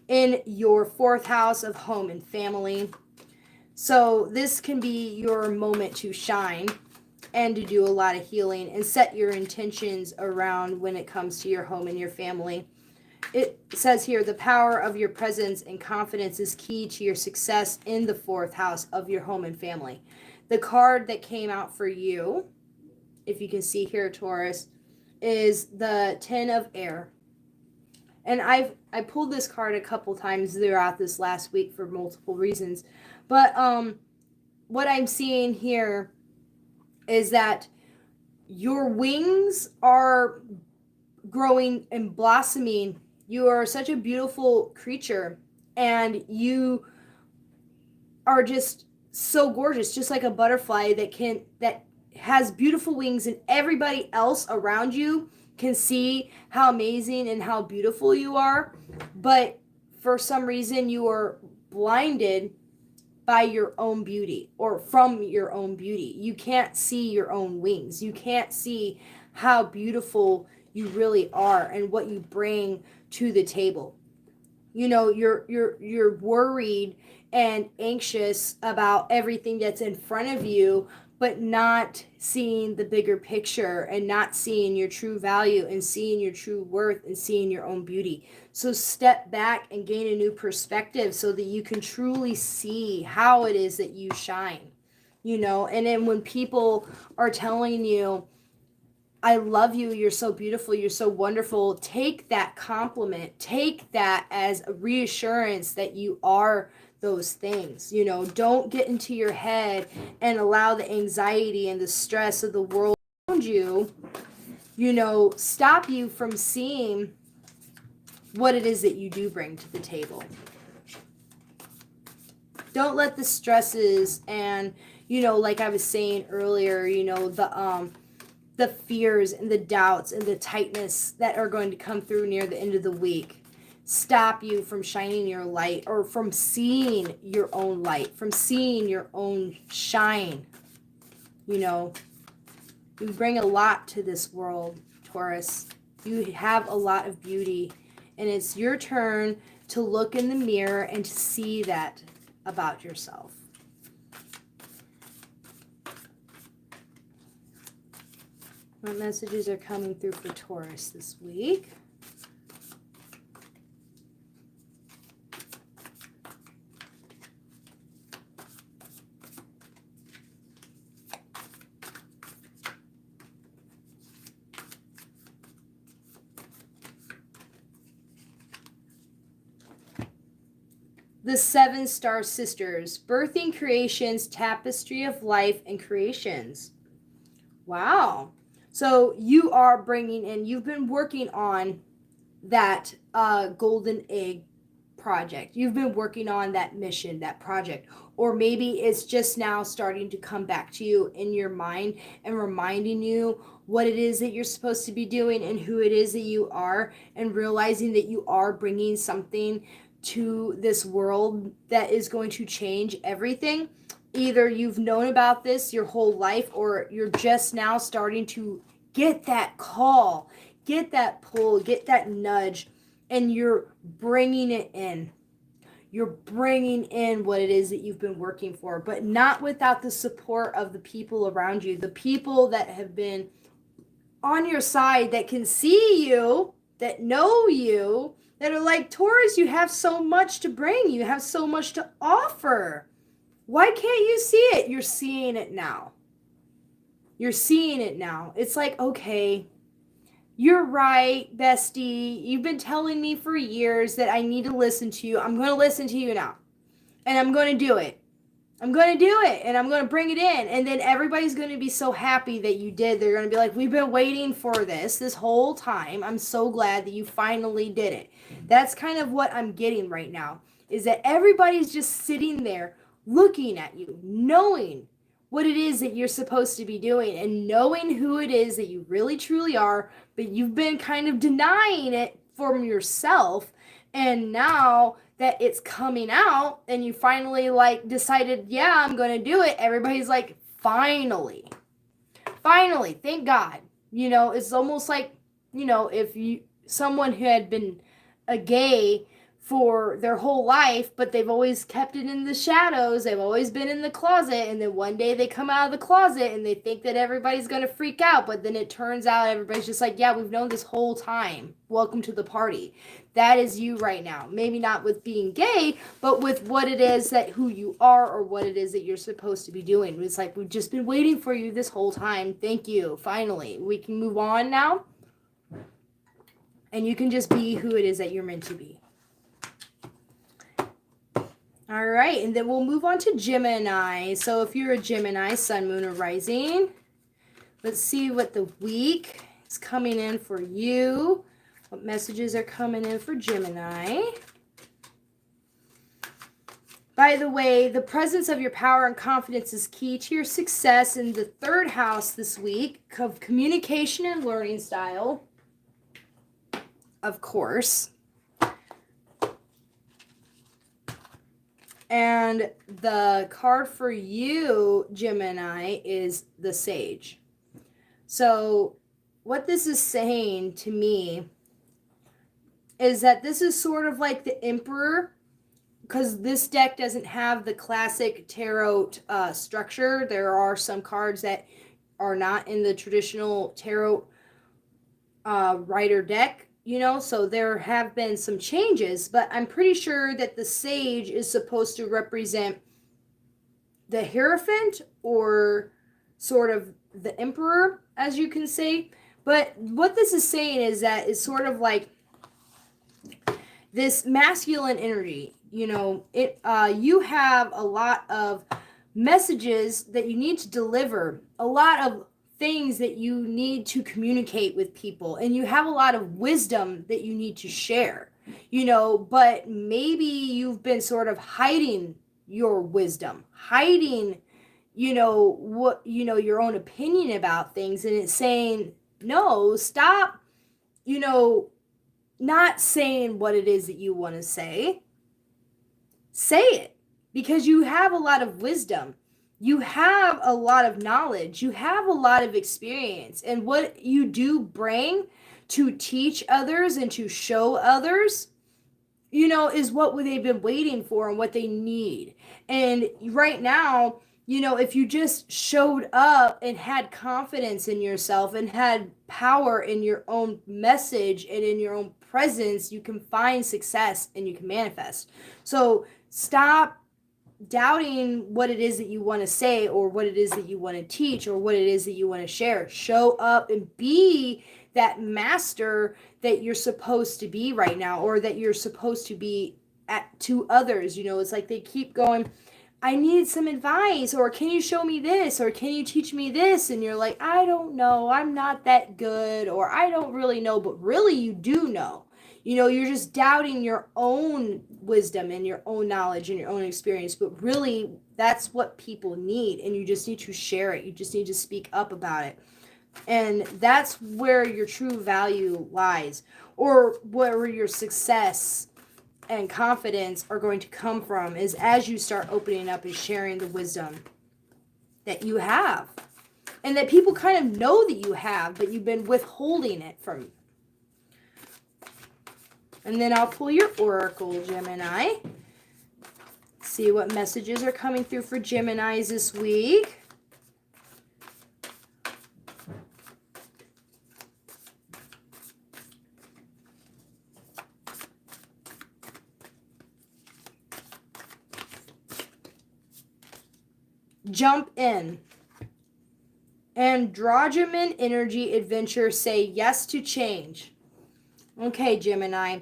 in your 4th house of home and family. So this can be your moment to shine and to do a lot of healing and set your intentions around when it comes to your home and your family. It says here, the power of your presence and confidence is key to your success in the 4th house of your home and family. The card that came out for you, if you can see here, Taurus, is the 10 of air. And I pulled this card a couple times throughout this last week for multiple reasons. But what I'm seeing here is that your wings are growing and blossoming. You are such a beautiful creature, and you are just so gorgeous, just like a butterfly that has beautiful wings, and everybody else around you can see how amazing and how beautiful you are. But for some reason, you are blinded by your own beauty, or from your own beauty. You can't see your own wings. You can't see how beautiful you really are and what you bring to the table. You're worried and anxious about everything that's in front of you, but not seeing the bigger picture and not seeing your true value and seeing your true worth and seeing your own beauty. So step back and gain a new perspective so that you can truly see how it is that you shine, and then when people are telling you, I love you, you're so beautiful, you're so wonderful, take that compliment, take that as a reassurance that you are those things. Don't get into your head and allow the anxiety and the stress of the world around you, stop you from seeing what it is that you do bring to the table. Don't let the stresses and, like I was saying earlier, the fears and the doubts and the tightness that are going to come through near the end of the week stop you from shining your light, or from seeing your own light, from seeing your own shine. You bring a lot to this world, Taurus. You have a lot of beauty, and it's your turn to look in the mirror and to see that about yourself. What messages are coming through for Taurus this week? The Seven Star Sisters, birthing creations, tapestry of life and creations. Wow. So you are bringing in, you've been working on that golden egg project. You've been working on that mission, that project. Or maybe it's just now starting to come back to you in your mind and reminding you what it is that you're supposed to be doing and who it is that you are, and realizing that you are bringing something to this world that is going to change everything. Either you've known about this your whole life, or you're just now starting to get that call, get that pull, get that nudge, and you're bringing it in. You're bringing in what it is that you've been working for, but not without the support of the people around you, the people that have been on your side, that can see you, that know you, that are like, Taurus, you have so much to bring. You have so much to offer. Why can't you see it? You're seeing it now. You're seeing it now. It's like, okay, you're right, bestie. You've been telling me for years that I need to listen to you. I'm going to listen to you now. And I'm going to do it. I'm going to do it. And I'm going to bring it in. And then everybody's going to be so happy that you did. They're going to be like, we've been waiting for this whole time. I'm so glad that you finally did it. That's kind of what I'm getting right now, is that everybody's just sitting there looking at you, knowing what it is that you're supposed to be doing, and knowing who it is that you really truly are, but you've been kind of denying it from yourself. And now that it's coming out and you finally decided, yeah, I'm going to do it, everybody's like, finally, thank God. It's almost like, if someone who had been a gay for their whole life, but they've always kept it in the shadows, they've always been in the closet, and then one day they come out of the closet and they think that everybody's going to freak out, but then it turns out everybody's just like, yeah, we've known this whole time. Welcome to the party. That is you right now. Maybe not with being gay, but with what it is that who you are, or what it is that you're supposed to be doing. It's like, we've just been waiting for you this whole time. Thank you. Finally, we can move on now. And you can just be who it is that you're meant to be. All right, and then we'll move on to Gemini. So if you're a Gemini, Sun, Moon, or Rising, let's see what the week is coming in for you. What messages are coming in for Gemini? By the way, the presence of your power and confidence is key to your success in the third house this week of communication and learning style, of course. And the card for you, Gemini, is the Sage. So what this is saying to me is that this is sort of like the Emperor, because this deck doesn't have the classic tarot structure. There are some cards that are not in the traditional tarot rider deck. So there have been some changes, but I'm pretty sure that the Sage is supposed to represent the Hierophant, or sort of the Emperor, as you can say. But what this is saying is that it's sort of like this masculine energy. You have a lot of messages that you need to deliver, a lot of things that you need to communicate with people, and you have a lot of wisdom that you need to share, but maybe you've been sort of hiding your wisdom, hiding, your own opinion about things, and it's saying, no, stop, you know, not saying what it is that you want to say. Say it, because you have a lot of wisdom. You have a lot of knowledge. You have a lot of experience. And what you do bring to teach others and to show others, is what they've been waiting for and what they need. And right now, if you just showed up and had confidence in yourself and had power in your own message and in your own presence, you can find success and you can manifest. So stop doubting what it is that you want to say, or what it is that you want to teach, or what it is that you want to share. Show up and be that master that you're supposed to be right now, or that you're supposed to be to others. It's like they keep going, I need some advice, or can you show me this, or can you teach me this? And you're like, I don't know, I'm not that good, or I don't really know. But really, you do know. You're just doubting your own wisdom and your own knowledge and your own experience. But really, that's what people need. And you just need to share it. You just need to speak up about it. And that's where your true value lies, or where your success and confidence are going to come from, is as you start opening up and sharing the wisdom that you have, and that people kind of know that you have, but you've been withholding it from you. And then I'll pull your oracle, Gemini. See what messages are coming through for Geminis this week. Jump in. Androgyman energy adventure, say yes to change. Okay, Gemini.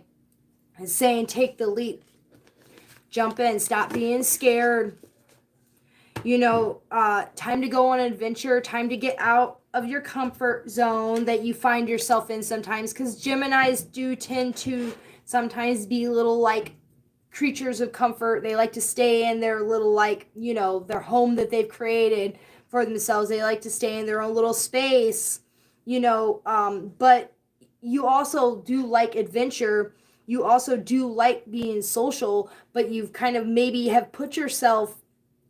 It's saying take the leap. Jump in. Stop being scared. Time to go on an adventure. Time to get out of your comfort zone that you find yourself in sometimes. Because Geminis do tend to sometimes be little like creatures of comfort. They like to stay in their little their home that they've created for themselves. They like to stay in their own little space, but you also do like adventure. You also do like being social, but you've kind of maybe have put yourself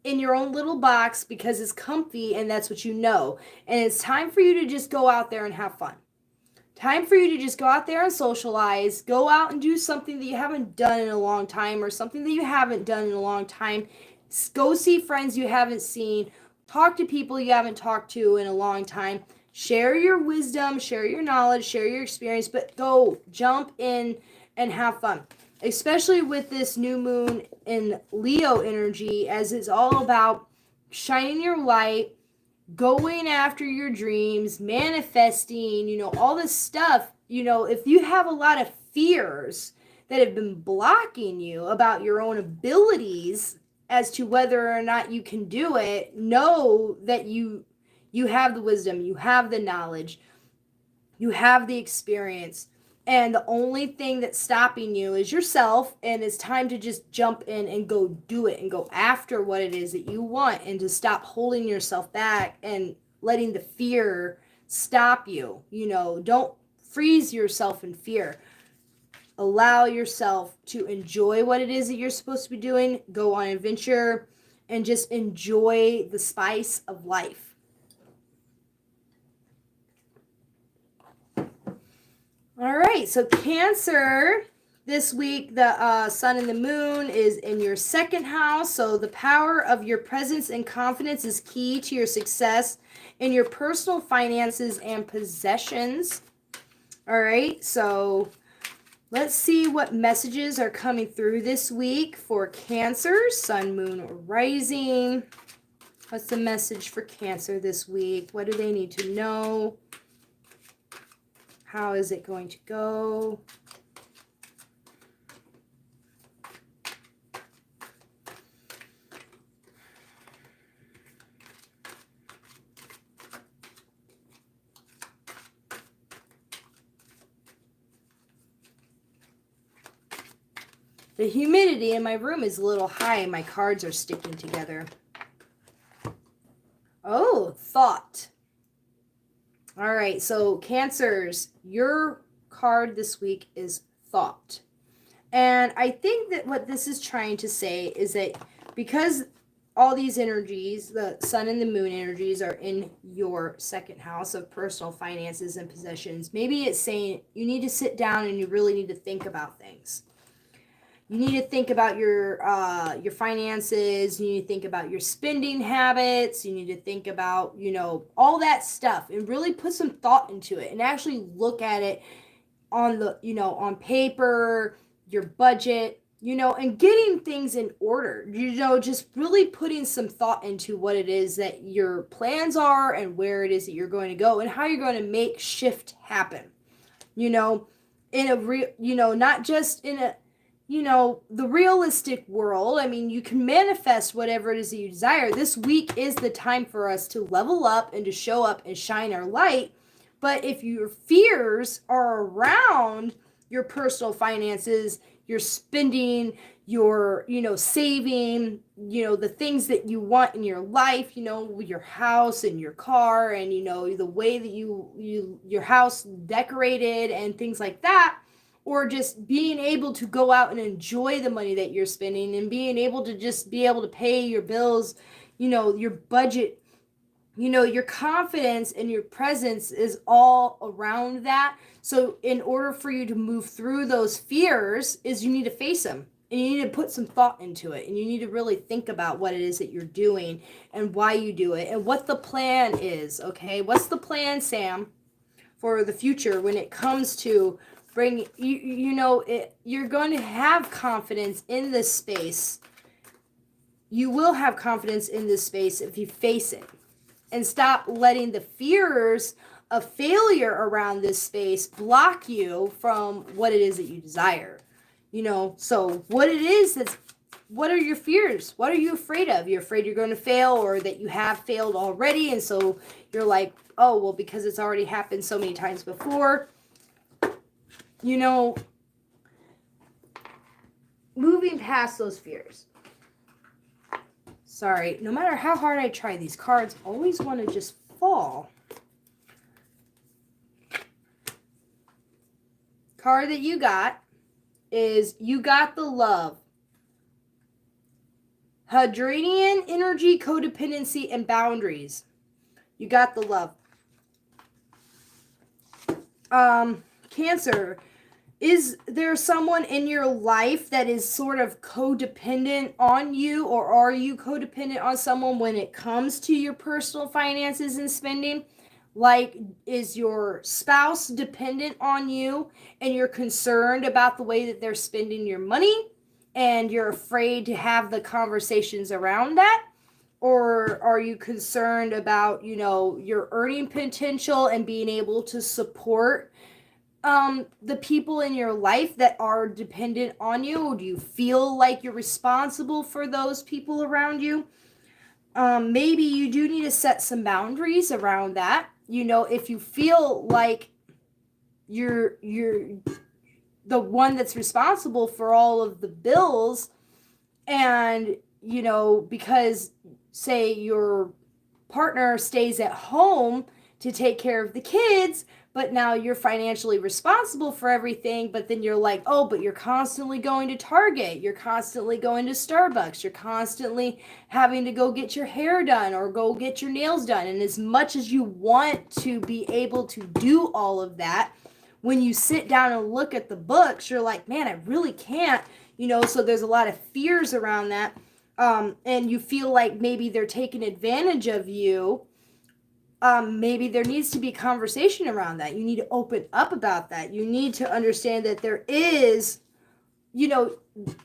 in your own little box because it's comfy and that's what you know. And it's time for you to just go out there and have fun. Time for you to just go out there and socialize. Go out and do something that you haven't done in a long time, or something that you haven't done in a long time. Go see friends you haven't seen. Talk to people you haven't talked to in a long time. Share your wisdom, share your knowledge, share your experience, but go jump in and have fun. Especially with this new moon in Leo energy, as it's all about shining your light, going after your dreams, manifesting, all this stuff. If you have a lot of fears that have been blocking you about your own abilities as to whether or not you can do it, know that you have the wisdom, you have the knowledge, you have the experience, and the only thing that's stopping you is yourself. And it's time to just jump in and go do it and go after what it is that you want, and to stop holding yourself back and letting the fear stop you. Don't freeze yourself in fear. Allow yourself to enjoy what it is that you're supposed to be doing. Go on adventure and just enjoy the spice of life. All right, so Cancer, this week the sun and the moon is in your second house. So the power of your presence and confidence is key to your success in your personal finances and possessions. All right, so let's see what messages are coming through this week for Cancer, sun, moon, or rising. What's the message for Cancer this week? What do they need to know? How is it going to go? The humidity in my room is a little high and my cards are sticking together. Oh, thought. All right, so Cancers, your card this week is thought. And I think that what this is trying to say is that because all these energies, the sun and the moon energies, are in your second house of personal finances and possessions, maybe it's saying you need to sit down and you really need to think about things. You need to think about your finances. You need to think about your spending habits. You need to think about, all that stuff and really put some thought into it and actually look at it on the, on paper, your budget, and getting things in order, just really putting some thought into what it is that your plans are and where it is that you're going to go and how you're going to make shift happen, in a real, not just in a, the realistic world. I mean, you can manifest whatever it is that you desire. This week is the time for us to level up and to show up and shine our light. But if your fears are around your personal finances, your spending, your, saving, the things that you want in your life, your house and your car and, the way that your house decorated and things like that, or just being able to go out and enjoy the money that you're spending and being able to just be able to pay your bills, your budget, your confidence and your presence is all around that. So in order for you to move through those fears is you need to face them and you need to put some thought into it and you need to really think about what it is that you're doing and why you do it and what the plan is. Okay. What's the plan, Sam, for the future when it comes to bring you're going to have confidence in this space. You will have confidence in this space if you face it and stop letting the fears of failure around this space block you from what it is that you desire. So what are your fears? What are you afraid of? You're afraid you're going to fail or that you have failed already. And so you're like, oh, well, because it's already happened so many times before. Moving past those fears. Sorry, no matter how hard I try, these cards always want to just fall. Card that you got is you got the love. Hadrian energy, codependency, and boundaries. You got the love. Cancer. Is there someone in your life that is sort of codependent on you, or are you codependent on someone when it comes to your personal finances and spending? Like, is your spouse dependent on you and you're concerned about the way that they're spending your money and you're afraid to have the conversations around that? Or are you concerned about, your earning potential and being able to support the people in your life that are dependent on you? Do you feel like you're responsible for those people around you? Maybe you do need to set some boundaries around that. If you feel like you're the one that's responsible for all of the bills and, because say your partner stays at home to take care of the kids, but now you're financially responsible for everything, but then you're like, oh, but you're constantly going to Target, you're constantly going to Starbucks, you're constantly having to go get your hair done or go get your nails done. And as much as you want to be able to do all of that, when you sit down and look at the books, you're like, man, I really can't, so there's a lot of fears around that. And you feel like maybe they're taking advantage of you. Maybe there needs to be conversation around that. You need to open up about that. You need to understand that there is,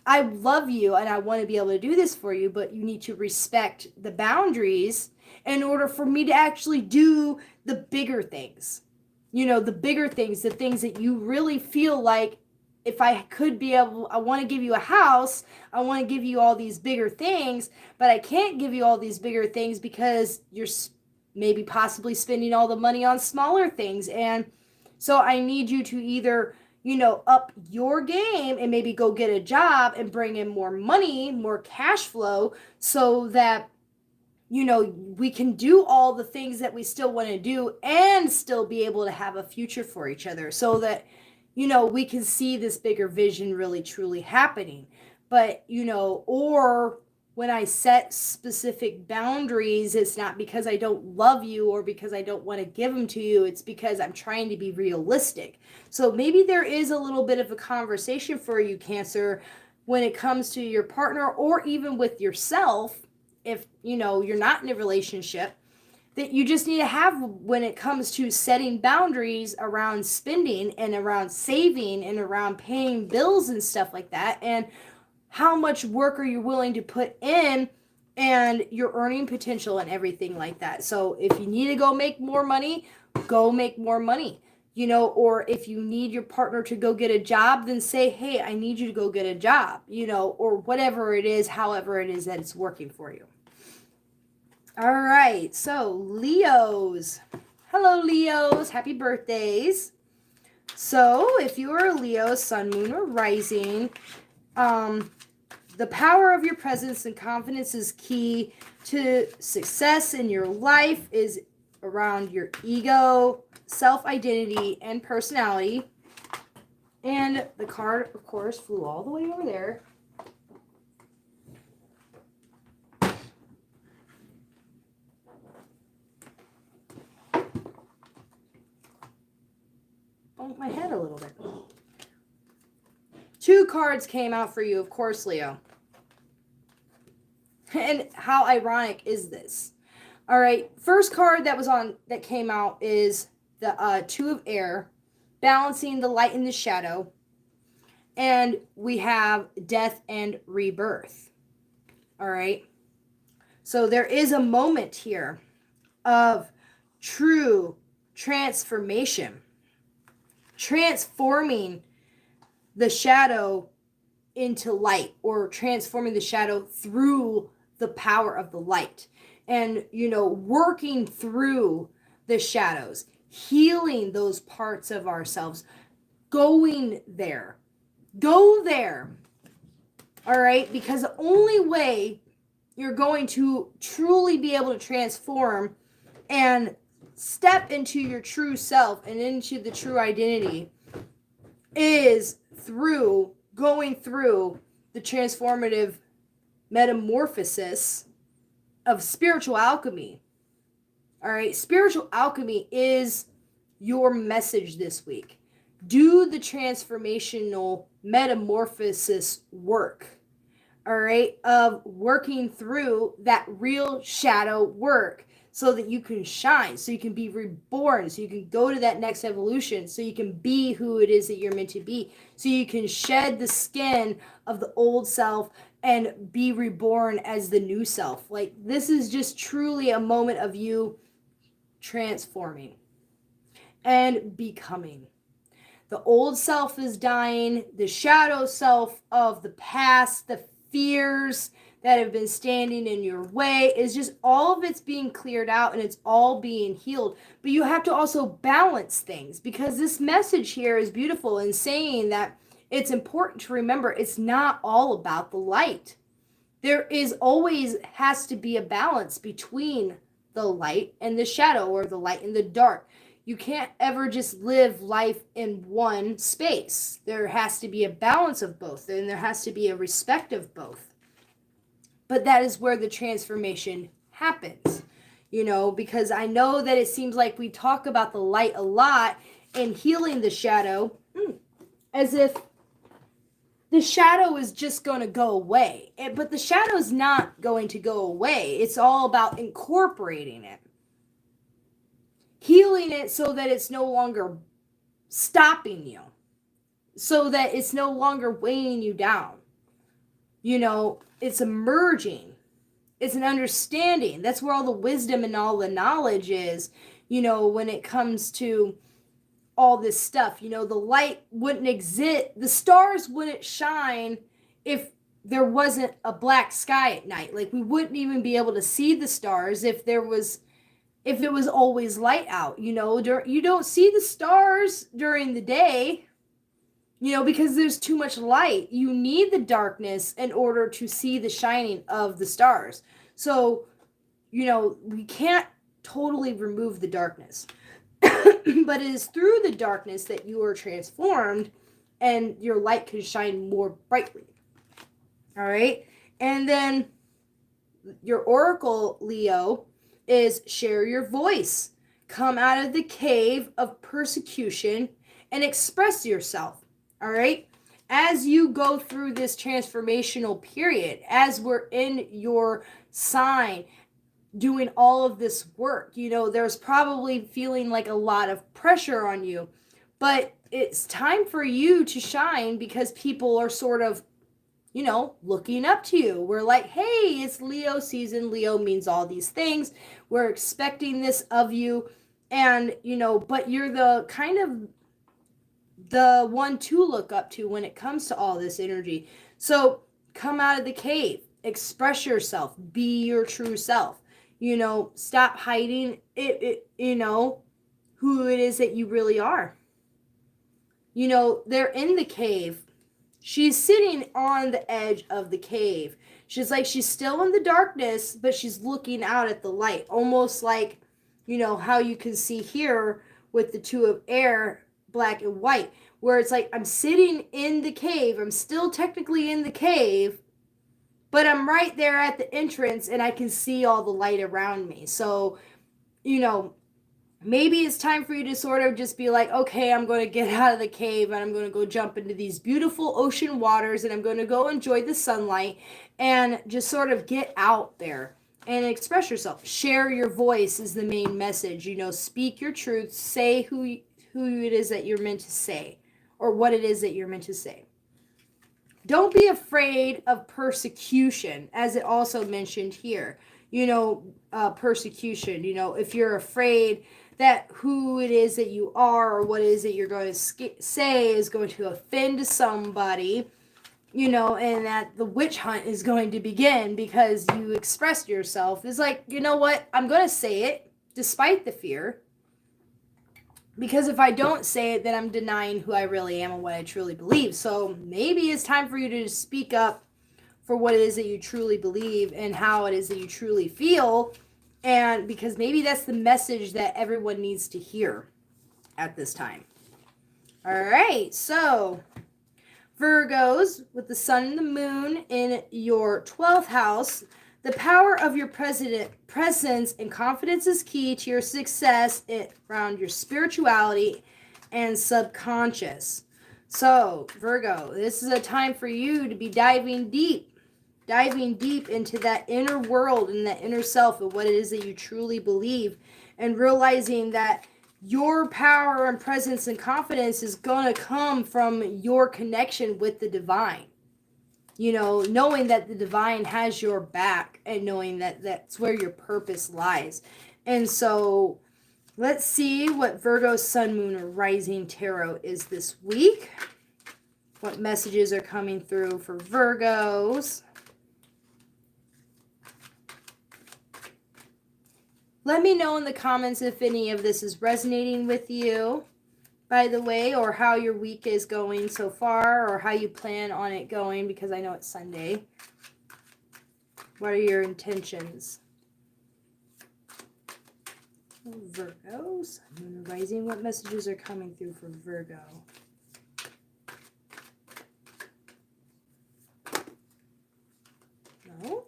I love you and I want to be able to do this for you, but you need to respect the boundaries in order for me to actually do the bigger things. The bigger things, the things that you really feel like, if I could be able, I want to give you a house, I want to give you all these bigger things, but I can't give you all these bigger things because you're maybe possibly spending all the money on smaller things. And so I need you to either, up your game and maybe go get a job and bring in more money, more cash flow, so that we can do all the things that we still want to do and still be able to have a future for each other, so that we can see this bigger vision really truly happening. But or when I set specific boundaries, it's not because I don't love you or because I don't want to give them to you. It's because I'm trying to be realistic. So maybe there is a little bit of a conversation for you, Cancer, when it comes to your partner or even with yourself. If you're not in a relationship, that you just need to have when it comes to setting boundaries around spending and around saving and around paying bills and stuff like that, and how much work are you willing to put in, and your earning potential and everything like that. So if you need to go make more money, go make more money. Or if you need your partner to go get a job, then say, hey, I need you to go get a job, or whatever it is, however it is that it's working for you. All right, so Leos. Hello, Leos. Happy birthdays. So if you are a Leo, sun, moon, or rising, the power of your presence and confidence is key to success in your life, is around your ego, self-identity, and personality. And the card, of course, flew all the way over there. Bumped my head a little bit. 2 cards came out for you, of course, Leo. And how ironic is this? All right, first card that came out is the 2 of air, balancing the light and the shadow. And we have death and rebirth. All right. So there is a moment here of true transformation, transforming the shadow into light, or transforming the shadow through the power of the light, and working through the shadows, healing those parts of ourselves, go there. All right, because the only way you're going to truly be able to transform and step into your true self and into the true identity is through going through the transformative metamorphosis of spiritual alchemy. All right, spiritual alchemy is your message this week. Do the transformational metamorphosis work, all right, of working through that real shadow work, so that you can shine, so you can be reborn, so you can go to that next evolution, so you can be who it is that you're meant to be, so you can shed the skin of the old self and be reborn as the new self. Like, this is just truly a moment of you transforming and becoming. The old self is dying, the shadow self of the past, the fears that have been standing in your way, is just all of it's being cleared out and it's all being healed. But you have to also balance things, because this message here is beautiful in saying that it's important to remember it's not all about the light. There is always has to be a balance between the light and the shadow, or the light and the dark. You can't ever just live life in one space. There has to be a balance of both, and there has to be a respect of both. But that is where the transformation happens, because I know that it seems like we talk about the light a lot and healing the shadow as if the shadow is just going to go away. But the shadow is not going to go away. It's all about incorporating it, healing it so that it's no longer stopping you, so that it's no longer weighing you down. It's emerging. It's an understanding. That's where all the wisdom and all the knowledge is, when it comes to all this stuff. The light wouldn't exist. The stars wouldn't shine if there wasn't a black sky at night. Like, we wouldn't even be able to see the stars if it was always light out. You don't see the stars during the day. because there's too much light. You need the darkness in order to see the shining of the stars. So, we can't totally remove the darkness. But it is through the darkness that you are transformed and your light can shine more brightly. All right? And then your oracle, Leo, is share your voice. Come out of the cave of persecution and express yourself. All right? As you go through this transformational period, as we're in your sign, doing all of this work, there's probably feeling like a lot of pressure on you, but it's time for you to shine because people are sort of, looking up to you. We're like, hey, it's Leo season. Leo means all these things. We're expecting this of you. And, but you're the kind of the one to look up to when it comes to all this energy. So come out of the cave, express yourself, be your true self. Stop hiding who it is that you really are. They're in the cave. She's sitting on the edge of the cave. She's still in the darkness, but she's looking out at the light. Almost like, how you can see here with the two of air, black and white, where it's like I'm sitting in the cave. I'm still technically in the cave, but I'm right there at the entrance and I can see all the light around me. So, maybe it's time for you to sort of just be like, okay, I'm going to get out of the cave and I'm going to go jump into these beautiful ocean waters and I'm going to go enjoy the sunlight and just sort of get out there and express yourself. Share your voice is the main message. Speak your truth, say who it is that you're meant to say or what it is that you're meant to say. Don't be afraid of persecution, as it also mentioned here. Persecution, if you're afraid that who it is that you are or what it is that you're going to say is going to offend somebody, and that the witch hunt is going to begin because you expressed yourself, is like, what? I'm going to say it despite the fear. Because if I don't say it, then I'm denying who I really am and what I truly believe. So maybe it's time for you to speak up for what it is that you truly believe and how it is that you truly feel. And because maybe that's the message that everyone needs to hear at this time. All right, so Virgos with the sun and the moon in your 12th house. The power of your presence and confidence is key to your success around your spirituality and subconscious. So, Virgo, this is a time for you to be diving deep into that inner world and that inner self and what it is that you truly believe, and realizing that your power and presence and confidence is going to come from your connection with the divine. Knowing that the divine has your back and knowing that that's where your purpose lies. And so let's see what Virgo's sun, moon, or rising tarot is this week. What messages are coming through for Virgos? Let me know in the comments if any of this is resonating with you, by the way, or how your week is going so far, or how you plan on it going, because I know it's Sunday. What are your intentions? Virgo, sun, moon, rising. What messages are coming through for Virgo? No?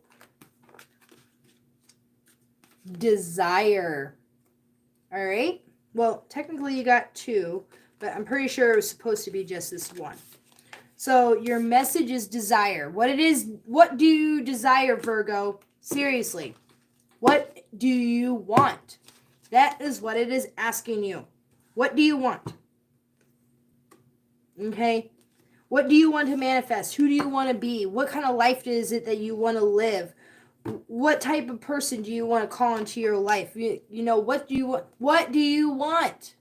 Desire. All right. Well, technically you got two, but I'm pretty sure it was supposed to be just this one. So your message is desire. What do you desire, Virgo? Seriously. What do you want? That is what it is asking you. What do you want? Okay. What do you want to manifest? Who do you want to be? What kind of life is it that you want to live? What type of person do you want to call into your life? What do you want? What do you want?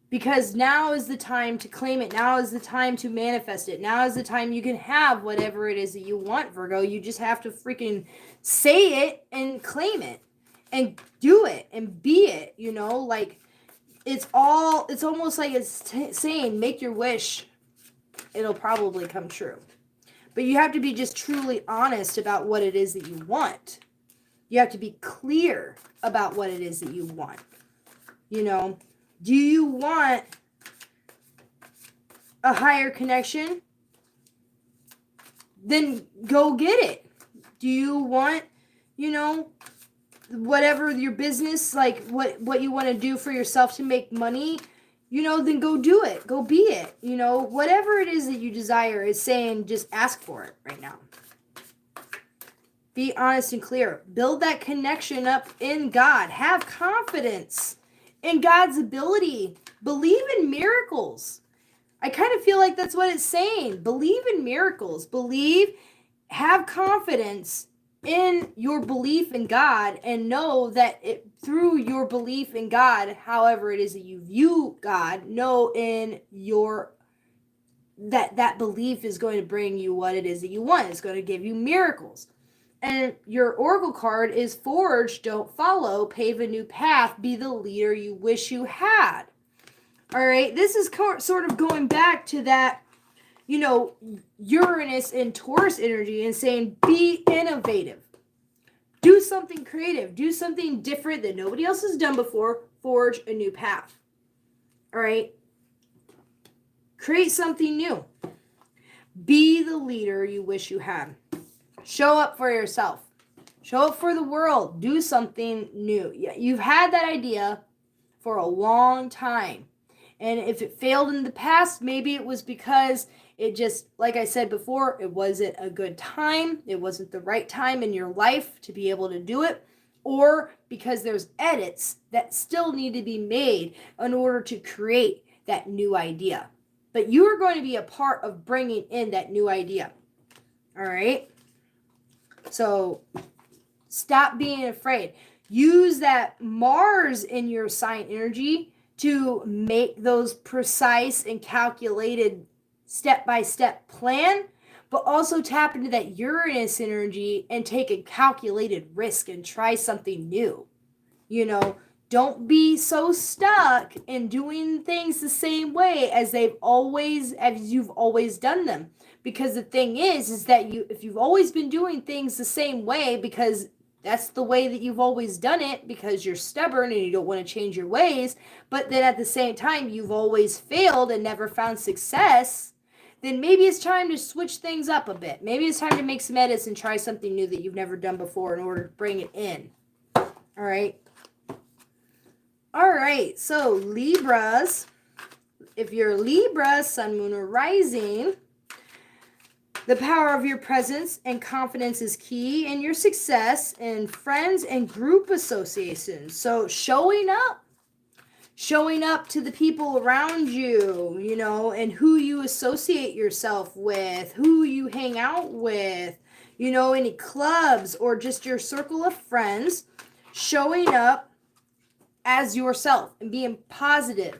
Because now is the time to claim it. Now is the time to manifest it. Now is the time you can have whatever it is that you want, Virgo. You just have to freaking say it and claim it and do it and be it, like it's almost like it's saying, make your wish, it'll probably come true. But you have to be just truly honest about what it is that you want. You have to be clear about what it is that you want. You know, do you want a higher connection? Then go get it. Do you want, you know, whatever your business, like what you want to do for yourself to make money, you know, then go do it. Go be it. You know, whatever it is that you desire is saying just ask for it right now. Be honest and clear. Build that connection up in God. Have confidence in God's ability. Believe in miracles. I kind of feel like that's what it's saying. Believe in miracles. Have confidence in your belief in God, and know that through your belief in God, however it is that you view God, know in your that belief is going to bring you what it is that you want. It's going to give you miracles. And your oracle card is forge, don't follow, pave a new path, be the leader you wish you had. All right, this is sort of going back to that, you know, Uranus and Taurus energy and saying be innovative. Do something creative. Do something different that nobody else has done before. Forge a new path. All right? Create something new. Be the leader you wish you had. Show up for yourself. Show up for the world. Do something new. You've had that idea for a long time. And if it failed in the past, maybe it was because it just, like I said before, it wasn't a good time. It wasn't the right time in your life to be able to do it. Or because there's edits that still need to be made in order to create that new idea. But you are going to be a part of bringing in that new idea. All right? So stop being afraid. Use that Mars in your sign energy to make those precise and calculated step-by-step plan, but also tap into that Uranus energy and take a calculated risk and try something new. You know, don't be so stuck in doing things the same way as you've always done them. Because the thing is that if you've always been doing things the same way because that's the way that you've always done it, because you're stubborn and you don't want to change your ways, but then at the same time you've always failed and never found success, then maybe it's time to switch things up a bit. Maybe it's time to make some edits and try something new that you've never done before in order to bring it in. All right. All right. So Libras, if you're Libra, Sun, Moon, or Rising, the power of your presence and confidence is key in your success in friends and group associations. So showing up to the people around you, you know, and who you associate yourself with, who you hang out with, you know, any clubs or just your circle of friends, showing up as yourself and being positive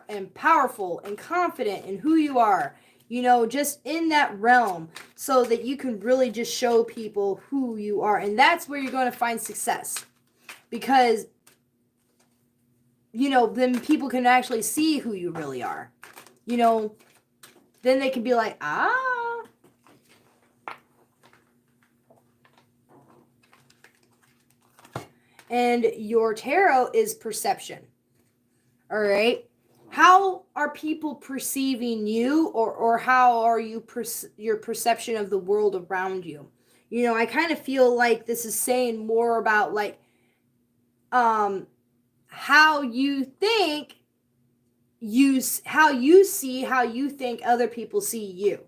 and powerful and confident in who you are. You know, just in that realm so that you can really just show people who you are. And that's where you're going to find success. Because, you know, then people can actually see who you really are. You know, then they can be like, ah. And your tarot is perception. All right. How are people perceiving you, or how are you your perception of the world around you? You know, I kind of feel like this is saying more about like how you think how you think other people see you.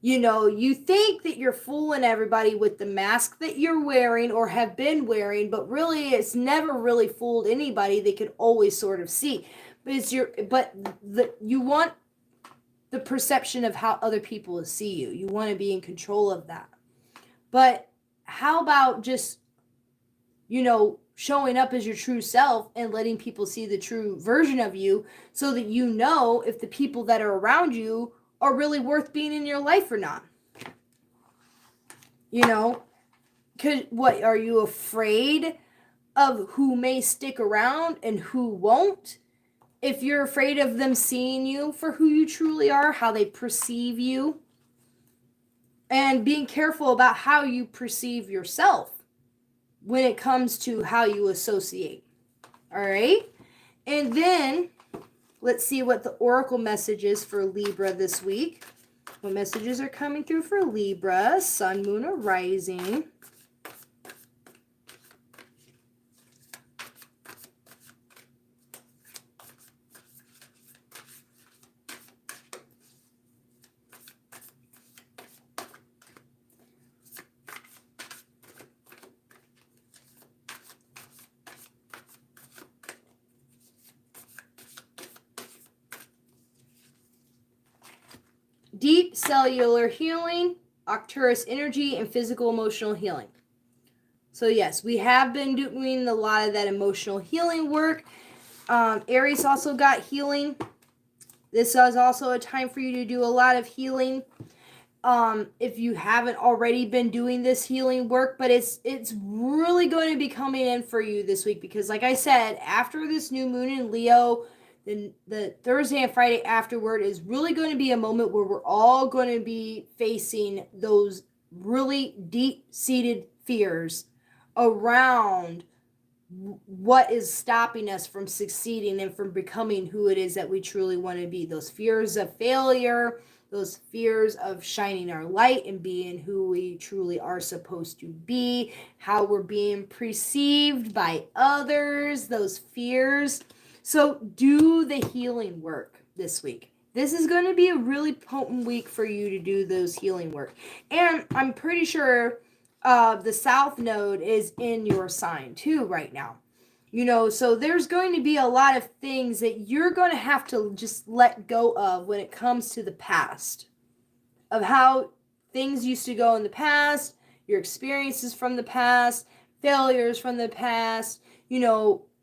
You know, you think that you're fooling everybody with the mask that you're wearing or have been wearing, but really it's never really fooled anybody. They could always sort of see. But you want the perception of how other people see you. You want to be in control of that. But how about just, you know, showing up as your true self and letting people see the true version of you so that you know if the people that are around you are really worth being in your life or not. You know, what, are you afraid of who may stick around and who won't? if you're afraid of them seeing you for who you truly are, how they perceive you, and being careful about how you perceive yourself when it comes to how you associate. All right? And then let's see what the oracle message is for Libra this week. What messages are coming through for Libra? Sun, moon, or rising. Deep cellular healing, Arcturus energy, and physical emotional healing. So yes, we have been doing a lot of that emotional healing work. Aries also got healing. This is also a time for you to do a lot of healing. If you haven't already been doing this healing work, but it's really going to be coming in for you this week, because like I said, after this new moon in Leo, then the Thursday and Friday afterward is really going to be a moment where we're all going to be facing those really deep-seated fears around what is stopping us from succeeding and from becoming who it is that we truly want to be. Those fears of failure, those fears of shining our light and being who we truly are supposed to be, how we're being perceived by others, those fears. So do the healing work this week. This is going to be a really potent week for you to do those healing work. And I'm pretty sure the South Node is in your sign too right now. So there's going to be a lot of things that you're going to have to just let go of when it comes to the past, of how things used to go in the past, your experiences from the past, failures from the past,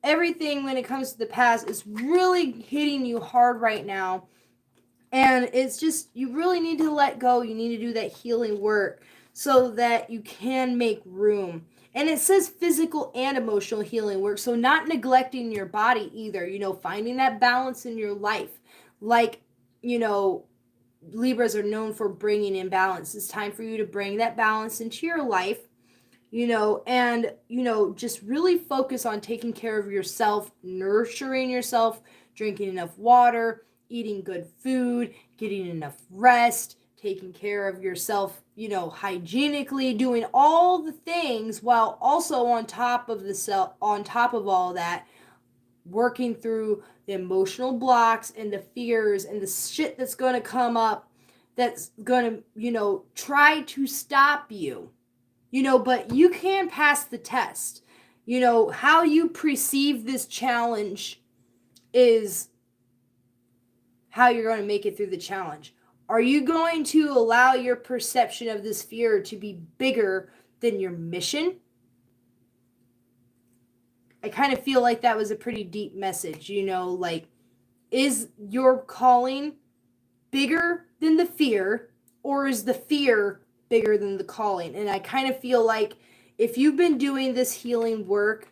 everything when it comes to the past is really hitting you hard right now. And it's just, you really need to let go. You need to do that healing work so that you can make room. And it says physical and emotional healing work. So not neglecting your body either, finding that balance in your life. Like, Libras are known for bringing in balance. It's time for you to bring that balance into your life. And, just really focus on taking care of yourself, nurturing yourself, drinking enough water, eating good food, getting enough rest, taking care of yourself, hygienically, doing all the things while also on top of all that, working through the emotional blocks and the fears and the shit that's going to come up that's going to, try to stop you. But you can pass the test. How you perceive this challenge is how you're going to make it through the challenge. Are you going to allow your perception of this fear to be bigger than your mission? I kind of feel like that was a pretty deep message, is your calling bigger than the fear, or is the fear bigger than the calling? And I kind of feel like if you've been doing this healing work,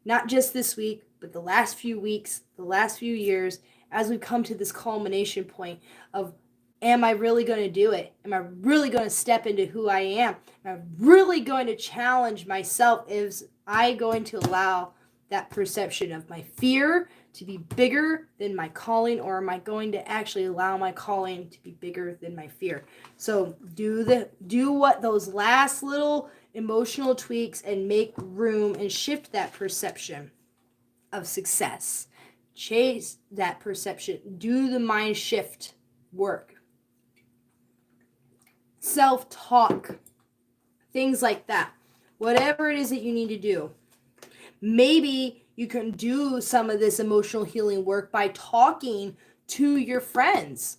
not just this week, but the last few weeks, the last few years, as we come to this culmination point of, am I really going to do it? Am I really going to step into who I am? Am I really going to challenge myself? Is I going to allow that perception of my fear to be bigger than my calling, or am I going to actually allow my calling to be bigger than my fear? So do what those last little emotional tweaks and make room and shift that perception of success. Chase that perception. Do the mind shift work. Self-talk. Things like that. Whatever it is that you need to do. Maybe you can do some of this emotional healing work by talking to your friends.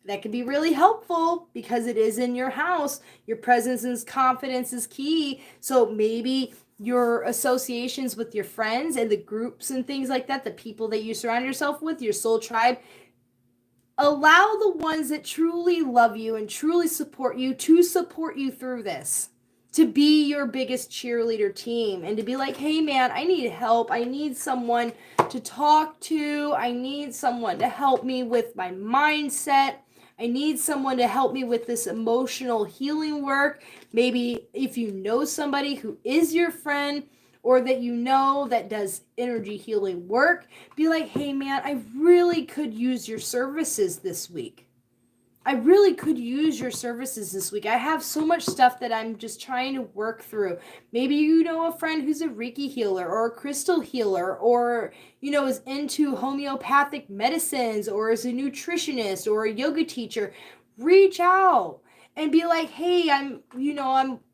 That can be really helpful because it is in your house. Your presence and confidence is key. So maybe your associations with your friends and the groups and things like that, the people that you surround yourself with, your soul tribe, allow the ones that truly love you and truly support you to support you through this. to be your biggest cheerleader team and to be like, hey man, I need help. I need someone to talk to. I need someone to help me with my mindset. I need someone to help me with this emotional healing work. Maybe if you know somebody who is your friend or that you know that does energy healing work, be like, hey man, I really could use your services this week. I really could use your services this week. I have so much stuff that I'm just trying to work through. Maybe you know a friend who's a Reiki healer or a crystal healer or, is into homeopathic medicines or is a nutritionist or a yoga teacher. Reach out and be like, hey, I'm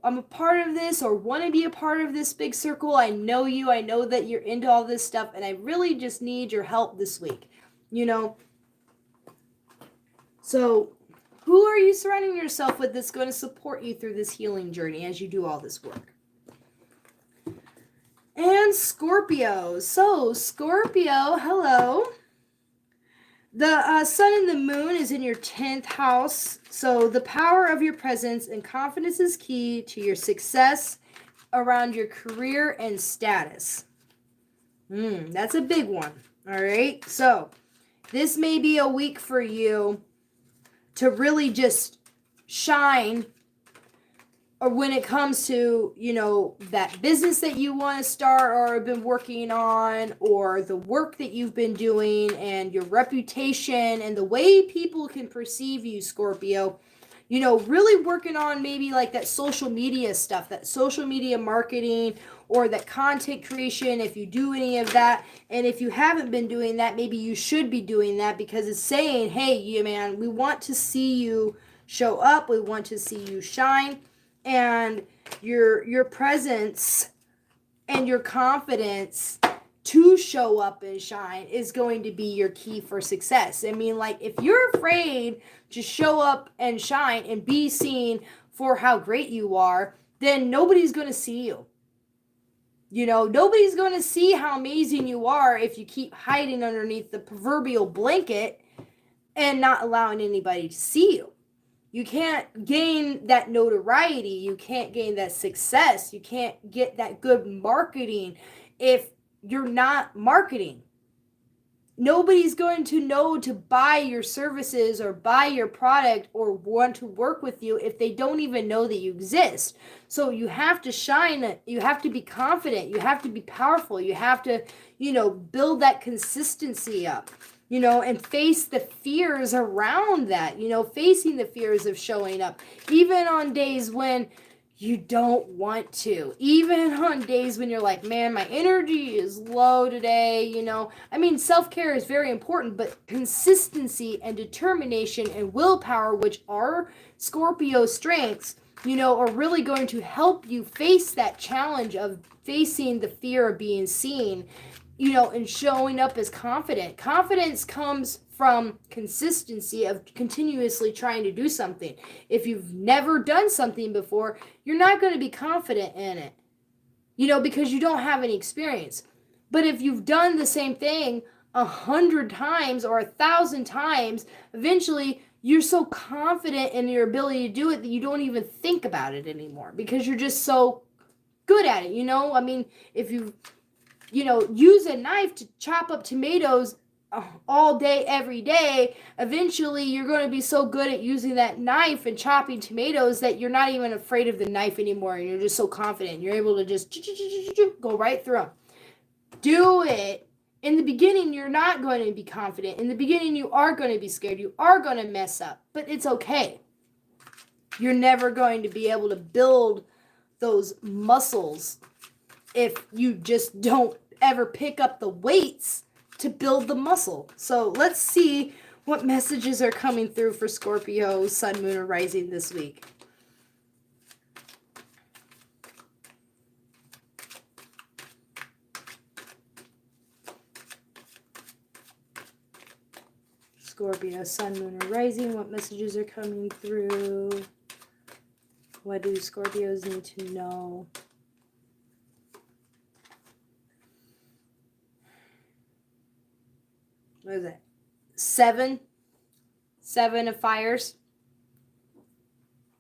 a part of this or want to be a part of this big circle. I know you. I know that you're into all this stuff and I really just need your help this week. So who are you surrounding yourself with that's going to support you through this healing journey as you do all this work? And Scorpio. So, Scorpio, hello. The sun and the moon is in your 10th house. So, the power of your presence and confidence is key to your success around your career and status. That's a big one. All right. So, this may be a week for you to really just shine, or when it comes to, that business that you want to start or have been working on, or the work that you've been doing and your reputation and the way people can perceive you, Scorpio. Really working on maybe like that social media stuff, that social media marketing or that content creation, if you do any of that. And if you haven't been doing that, maybe you should be doing that, because it's saying, hey, you man, we want to see you show up. We want to see you shine. And your presence and your confidence to show up and shine is going to be your key for success. I mean, like, if you're afraid to show up and shine and be seen for how great you are, then nobody's going to see you. Nobody's going to see how amazing you are if you keep hiding underneath the proverbial blanket and not allowing anybody to see you. You can't gain that notoriety. You can't gain that success. You can't get that good marketing if you're not marketing. Nobody's going to know to buy your services or buy your product or want to work with you if they don't even know that you exist. So you have to shine. You have to be confident. You have to be powerful. You have to, build that consistency up, and face the fears around that, facing the fears of showing up, even on days when you don't want to, even on days when you're like, man, my energy is low today. Self-care is very important, but consistency and determination and willpower, which are Scorpio strengths, are really going to help you face that challenge of facing the fear of being seen, and showing up as confident. Confidence comes from consistency of continuously trying to do something. If you've never done something before, you're not going to be confident in it, because you don't have any experience. But if you've done the same thing 100 times or 1,000 times, eventually you're so confident in your ability to do it that you don't even think about it anymore, because you're just so good at it. If you use a knife to chop up tomatoes all day, every day, eventually you're going to be so good at using that knife and chopping tomatoes that you're not even afraid of the knife anymore, and you're just so confident. You're able to just go right through them. Do it. In the beginning, you're not going to be confident. In the beginning, you are going to be scared. You are going to mess up, but it's okay. You're never going to be able to build those muscles if you just don't ever pick up the weights to build the muscle. So let's see what messages are coming through for Scorpio, Sun, Moon, or Rising this week. Scorpio, Sun, Moon, or Rising, what messages are coming through? What do Scorpios need to know? What is it? 7 of fires.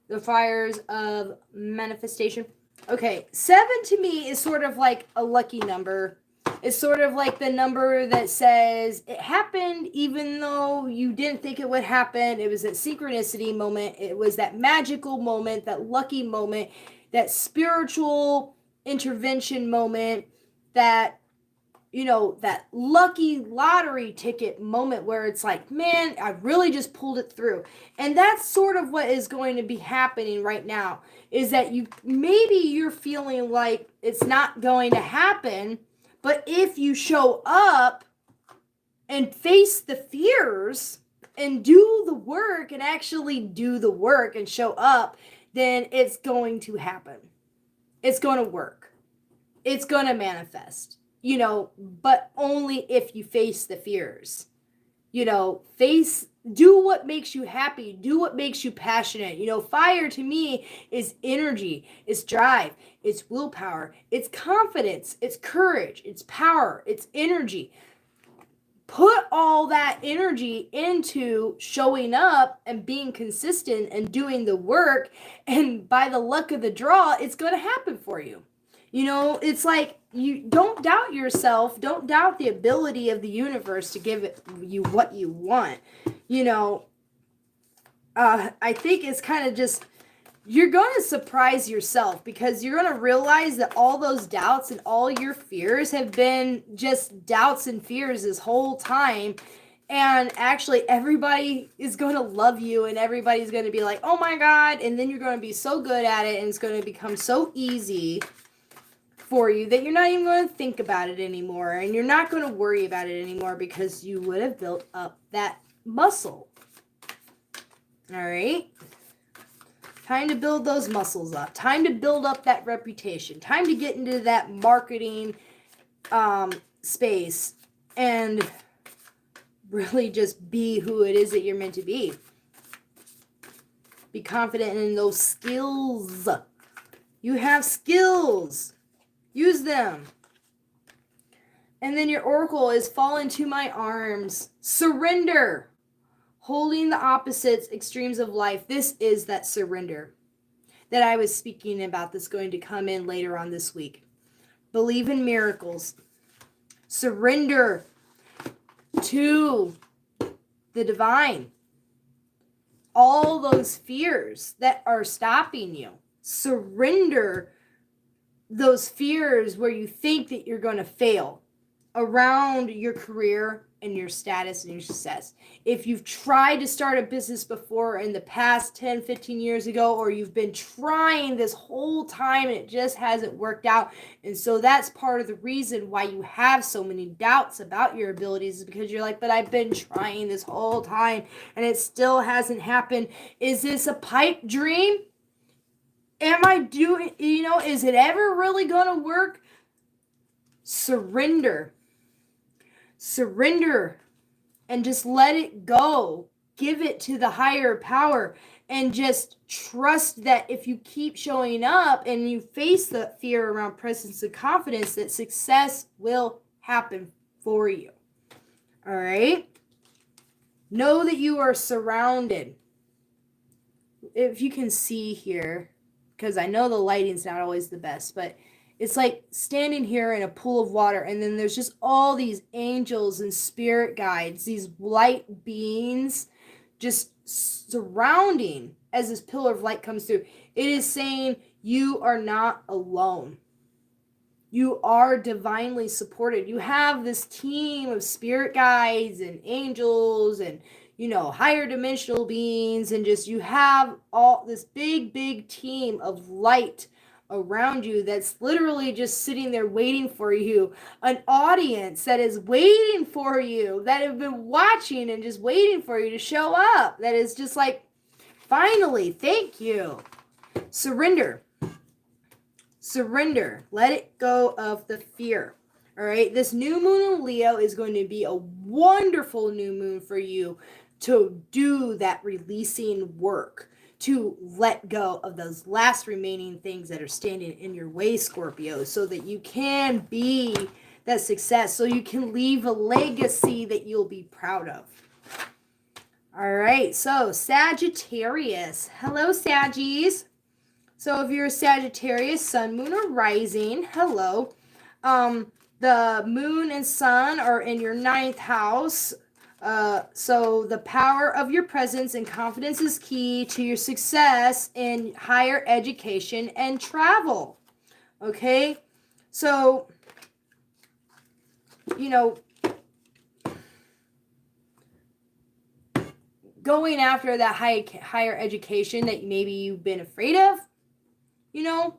The fires of manifestation. Okay, 7 to me is sort of like a lucky number. It's sort of like the number that says it happened even though you didn't think it would happen. It was that synchronicity moment. It was that magical moment, that lucky moment, that spiritual intervention moment, that that lucky lottery ticket moment where it's like, man, I really just pulled it through. And that's sort of what is going to be happening right now, is that you're feeling like it's not going to happen, but if you show up and face the fears and do the work and actually do the work and show up, then it's going to happen. It's going to work. It's going to manifest. But only if you face the fears. Do what makes you happy, do what makes you passionate. Fire to me is energy, it's drive, it's willpower, it's confidence, it's courage, it's power, it's energy. Put all that energy into showing up and being consistent and doing the work, and by the luck of the draw, it's going to happen for you. It's like, you don't doubt yourself, don't doubt the ability of the universe to give you what you want. I think it's kind of just, you're going to surprise yourself, because you're going to realize that all those doubts and all your fears have been just doubts and fears this whole time. And actually, everybody is going to love you, and everybody's going to be like, oh my God. And then you're going to be so good at it, and it's going to become so easy for you that you're not even going to think about it anymore, and you're not going to worry about it anymore, because you would have built up that muscle. All right? Time to build those muscles up. Time to build up that reputation. Time to get into that marketing space and really just be who it is that you're meant to be. Be confident in those skills. You have skills. Use them. And then your oracle is fall into my arms. Surrender. Holding the opposites, extremes of life. This is that surrender that I was speaking about, that's going to come in later on this week. Believe in miracles. Surrender to the divine. All those fears that are stopping you. Surrender those fears where you think that you're going to fail around your career and your status and your success. If you've tried to start a business before in the past 10, 15 years ago, or you've been trying this whole time and it just hasn't worked out, and so that's part of the reason why you have so many doubts about your abilities, is because you're like, but I've been trying this whole time and it still hasn't happened. Is this a pipe dream? Am I doing, is it ever really going to work? Surrender. Surrender and just let it go. Give it to the higher power and just trust that if you keep showing up and you face the fear around presence and confidence, that success will happen for you. All right? Know that you are surrounded. If you can see here, because I know the lighting's not always the best, but it's like standing here in a pool of water, and then there's just all these angels and spirit guides, these light beings just surrounding as this pillar of light comes through. It is saying you are not alone. You are divinely supported. You have this team of spirit guides and angels and higher dimensional beings, and just you have all this big team of light around you that's literally just sitting there waiting for you. An audience that is waiting for you, that have been watching and just waiting for you to show up. That is just like, finally, thank you. Surrender. Surrender. Let it go of the fear. All right. This new moon in Leo is going to be a wonderful new moon for you to do that releasing work, to let go of those last remaining things that are standing in your way, Scorpio, so that you can be that success, so you can leave a legacy that you'll be proud of. All right, so Sagittarius. Hello, Saggies. So if you're a Sagittarius, sun, moon, or rising, hello. The moon and sun are in your ninth house. So the power of your presence and confidence is key to your success in higher education and travel. Okay, so, you know, going after that higher education that maybe you've been afraid of, you know,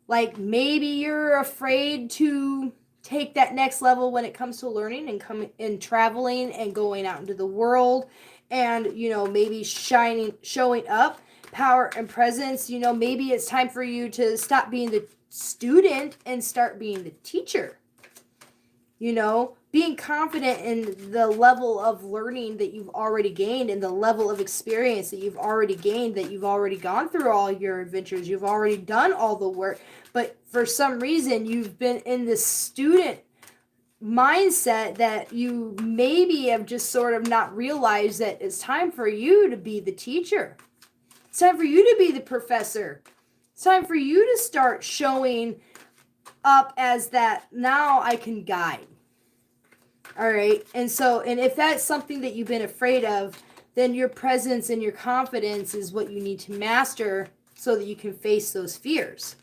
like maybe you're afraid to take that next level when it comes to learning and coming and traveling and going out into the world, and maybe showing up power and presence. Maybe it's time for you to stop being the student and start being the teacher. Being confident in the level of learning that you've already gained and the level of experience that you've already gained, that you've already gone through all your adventures, you've already done all the work, but for some reason you've been in this student mindset that you maybe have just sort of not realized that it's time for you to be the teacher. It's time for you to be the professor. It's time for you to start showing up as that, now I can guide. All right. And if that's something that you've been afraid of, then your presence and your confidence is what you need to master so that you can face those fears.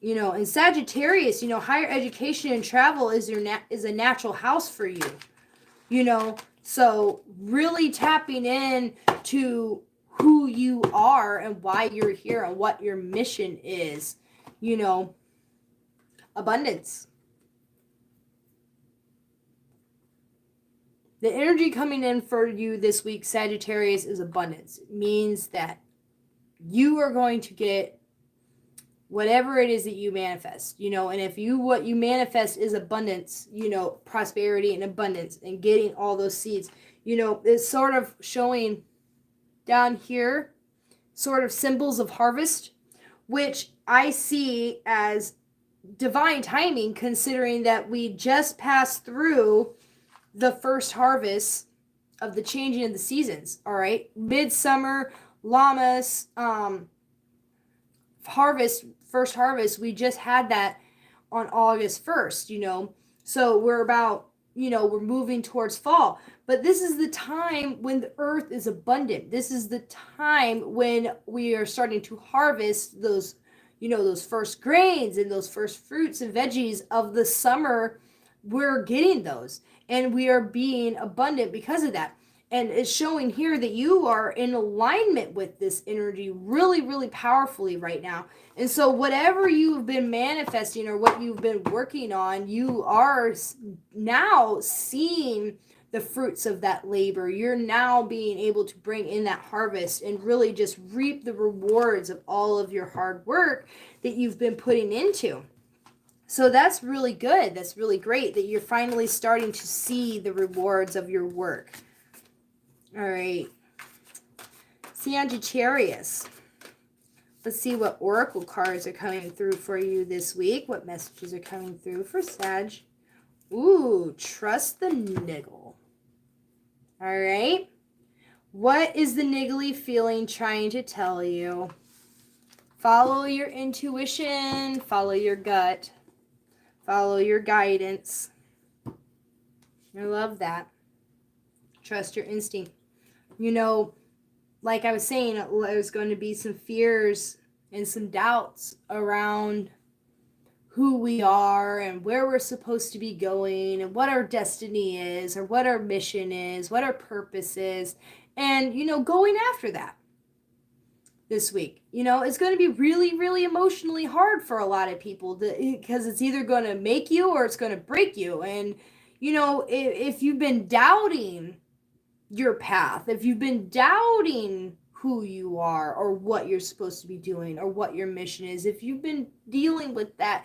In Sagittarius, higher education and travel is a natural house for you. So really tapping in to who you are and why you're here and what your mission is, abundance. The energy coming in for you this week, Sagittarius, is abundance. It means that you are going to get whatever it is that you manifest, and if what you manifest is abundance, prosperity and abundance and getting all those seeds, it's sort of showing down here, sort of symbols of harvest, which I see as divine timing, considering that we just passed through the first harvest of the changing of the seasons. All right, midsummer, Lammas, first harvest, we just had that on August 1st, so we're about, we're moving towards fall, but this is the time when the earth is abundant. This is the time when we are starting to harvest those, those first grains and those first fruits and veggies of the summer. We're getting those, and we are being abundant because of that. And it's showing here that you are in alignment with this energy really, really powerfully right now. And so whatever you've been manifesting or what you've been working on, you are now seeing the fruits of that labor. You're now being able to bring in that harvest and really just reap the rewards of all of your hard work that you've been putting into. So that's really good. That's really great that you're finally starting to see the rewards of your work. All right. Sagittarius. Let's see what oracle cards are coming through for you this week. What messages are coming through for Sag? Ooh, trust the niggle. All right. What is the niggly feeling trying to tell you? Follow your intuition. Follow your gut. Follow your guidance. I love that. Trust your instinct. Like I was saying, there's going to be some fears and some doubts around who we are and where we're supposed to be going and what our destiny is or what our mission is, what our purpose is, and, going after that this week. It's going to be really, really emotionally hard for a lot of people because it's either going to make you or it's going to break you. And, if you've been doubting your path, if you've been doubting who you are or what you're supposed to be doing or what your mission is, if you've been dealing with that,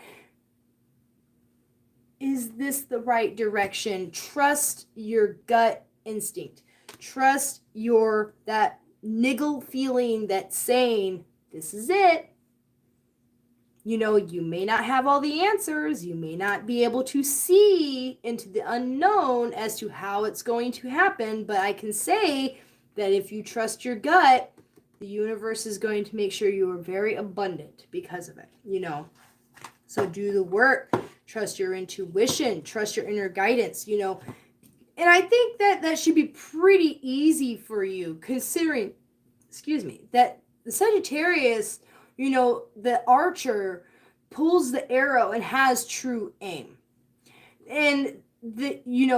is this the right direction? Trust your gut instinct. Trust that niggle feeling that's saying, this is it. You know, you may not have all the answers. You may not be able to see into the unknown as to how it's going to happen. But I can say that if you trust your gut, the universe is going to make sure you are very abundant because of it, you know. So do the work. Trust your intuition. Trust your inner guidance, you know. And I think that that should be pretty easy for you, considering, that the Sagittarius, you know, the archer pulls the arrow and has true aim. And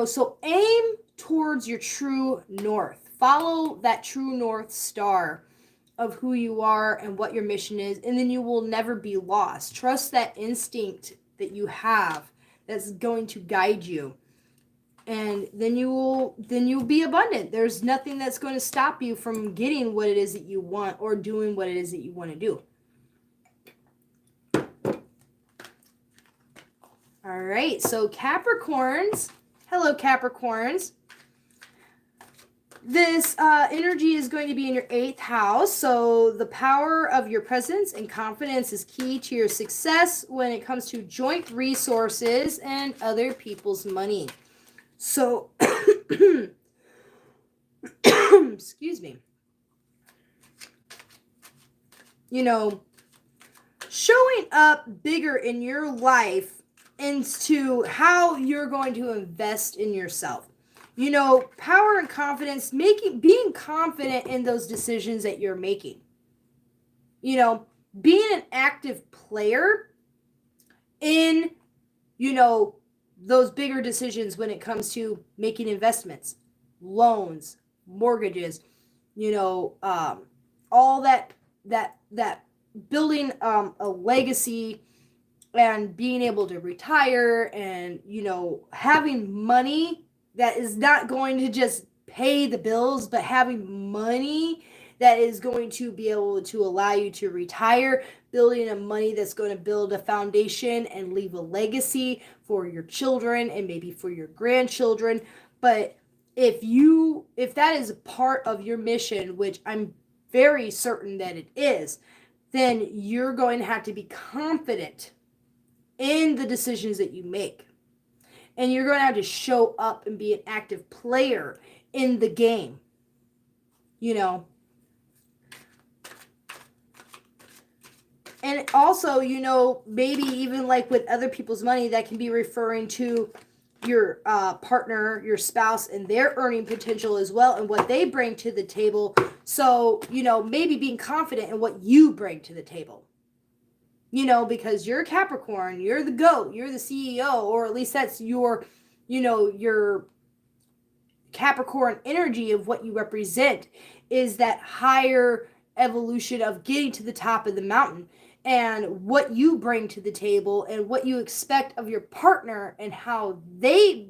so aim towards your true north. Follow that true north star of who you are and what your mission is, and then you will never be lost. Trust that instinct that you have that's going to guide you. And then you'll be abundant. There's nothing that's going to stop you from getting what it is that you want or doing what it is that you want to do. All right, so Capricorns. Hello, Capricorns. This energy is going to be in your 8th house. So the power of your presence and confidence is key to your success when it comes to joint resources and other people's money. So, excuse me. You know, showing up bigger in your life into how you're going to invest in yourself. You know, power and confidence, being confident in those decisions that you're making. You know, being an active player in, you know, those bigger decisions when it comes to making investments, loans, mortgages, you know, all that building a legacy and being able to retire and, you know, having money that is not going to just pay the bills, but having money that is going to be able to allow you to retire, building a money that's going to build a foundation and leave a legacy for your children and maybe for your grandchildren. But if that is a part of your mission, which I'm very certain that it is, then you're going to have to be confident in the decisions that you make. And you're going to have to show up and be an active player in the game. You know. And also, you know, maybe even like with other people's money, that can be referring to your partner, your spouse, and their earning potential as well, and what they bring to the table. So, you know, maybe being confident in what you bring to the table. You know, because you're a Capricorn, you're the GOAT, you're the CEO, or at least that's your, you know, your Capricorn energy of what you represent is that higher evolution of getting to the top of the mountain, and what you bring to the table and what you expect of your partner and